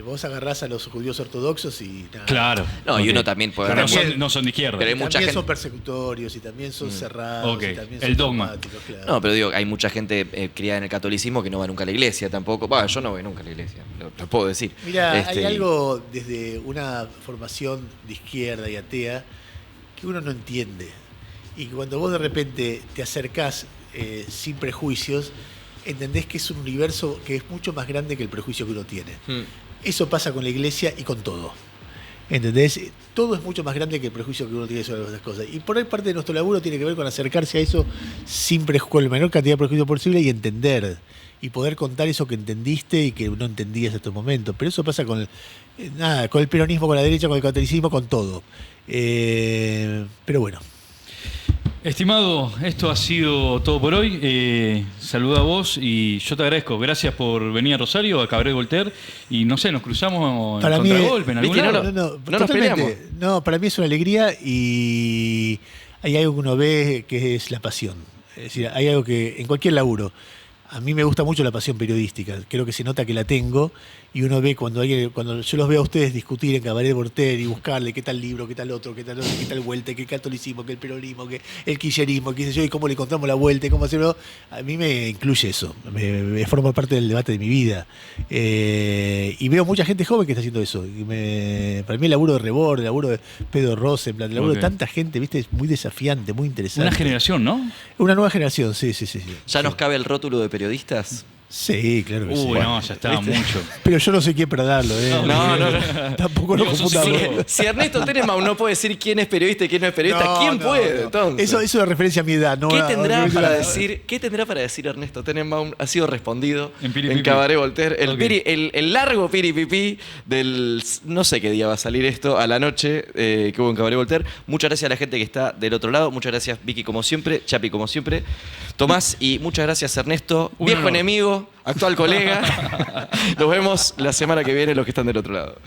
Vos agarrás a los judíos ortodoxos y nada. Claro. No, y uno también puede... Pero También- no son de izquierda. pero hay mucha También gente... son persecutorios y también son cerrados. Ok, Y también el son dogma. dogmáticos, claro. No, pero digo, hay mucha gente criada en el catolicismo que no va nunca a la iglesia tampoco. Bueno, yo no voy nunca a la iglesia, lo puedo decir. Mira, hay algo desde una formación de izquierda y atea que uno no entiende. Y cuando vos de repente te acercás sin prejuicios, entendés que es un universo que es mucho más grande que el prejuicio que uno tiene. Eso pasa con la iglesia y con todo. ¿Entendés? Todo es mucho más grande que el prejuicio que uno tiene sobre las cosas. Y por ahí parte de nuestro laburo tiene que ver con acercarse a eso con la menor cantidad de prejuicio posible y entender. Y poder contar eso que entendiste y que no entendías hasta el momento. Pero eso pasa con con el peronismo, con la derecha, con el catolicismo, con todo. Pero bueno. Estimado, esto ha sido todo por hoy. Saluda a vos y yo te agradezco. Gracias por venir a Rosario, a Cabaret Voltaire. Y no sé, nos cruzamos Para en mí, contragolpe en algún ¿viste? lado. No nos totalmente. peleamos. No, para mí es una alegría y hay algo que uno ve que es la pasión. Es decir, hay algo que en cualquier laburo, A mí me gusta mucho la pasión periodística, creo que se nota que la tengo y uno ve cuando yo los veo a ustedes discutir en Cabaret Voltaire y buscarle qué tal libro, qué tal otro, qué tal vuelta, qué catolicismo, qué el peronismo, qué el kirchnerismo, qué sé yo, y cómo le encontramos la vuelta, y cómo hacerlo, a mí me incluye eso, me forma parte del debate de mi vida. Y veo mucha gente joven que está haciendo eso. Para mí el laburo de Rebord, el laburo de Pedro Rosenblatt, el laburo de tanta gente, ¿viste? Es muy desafiante, muy interesante. Una generación, ¿no? Una nueva generación, sí. ¿Ya nos cabe el rótulo de periodistas? Sí, claro que sí. No, ya estaba mucho. Pero yo no sé quién para darlo, ¿eh? No. Tampoco lo confundamos. Si Ernesto Tenenbaum no puede decir quién es periodista y quién no es periodista, ¿quién puede? Entonces? Eso es una referencia a mi edad, ¿no? ¿Qué tendrá para decir Ernesto Tenenbaum? Ha sido respondido en Cabaret Voltaire. El largo piripipí del... No sé qué día va a salir esto, a la noche que hubo en Cabaret Voltaire. Muchas gracias a la gente que está del otro lado. Muchas gracias, Vicky, como siempre. Chapi, como siempre. Tomás, y muchas gracias, Ernesto. Viejo enemigo, actual colega. Nos vemos la semana que viene los que están del otro lado.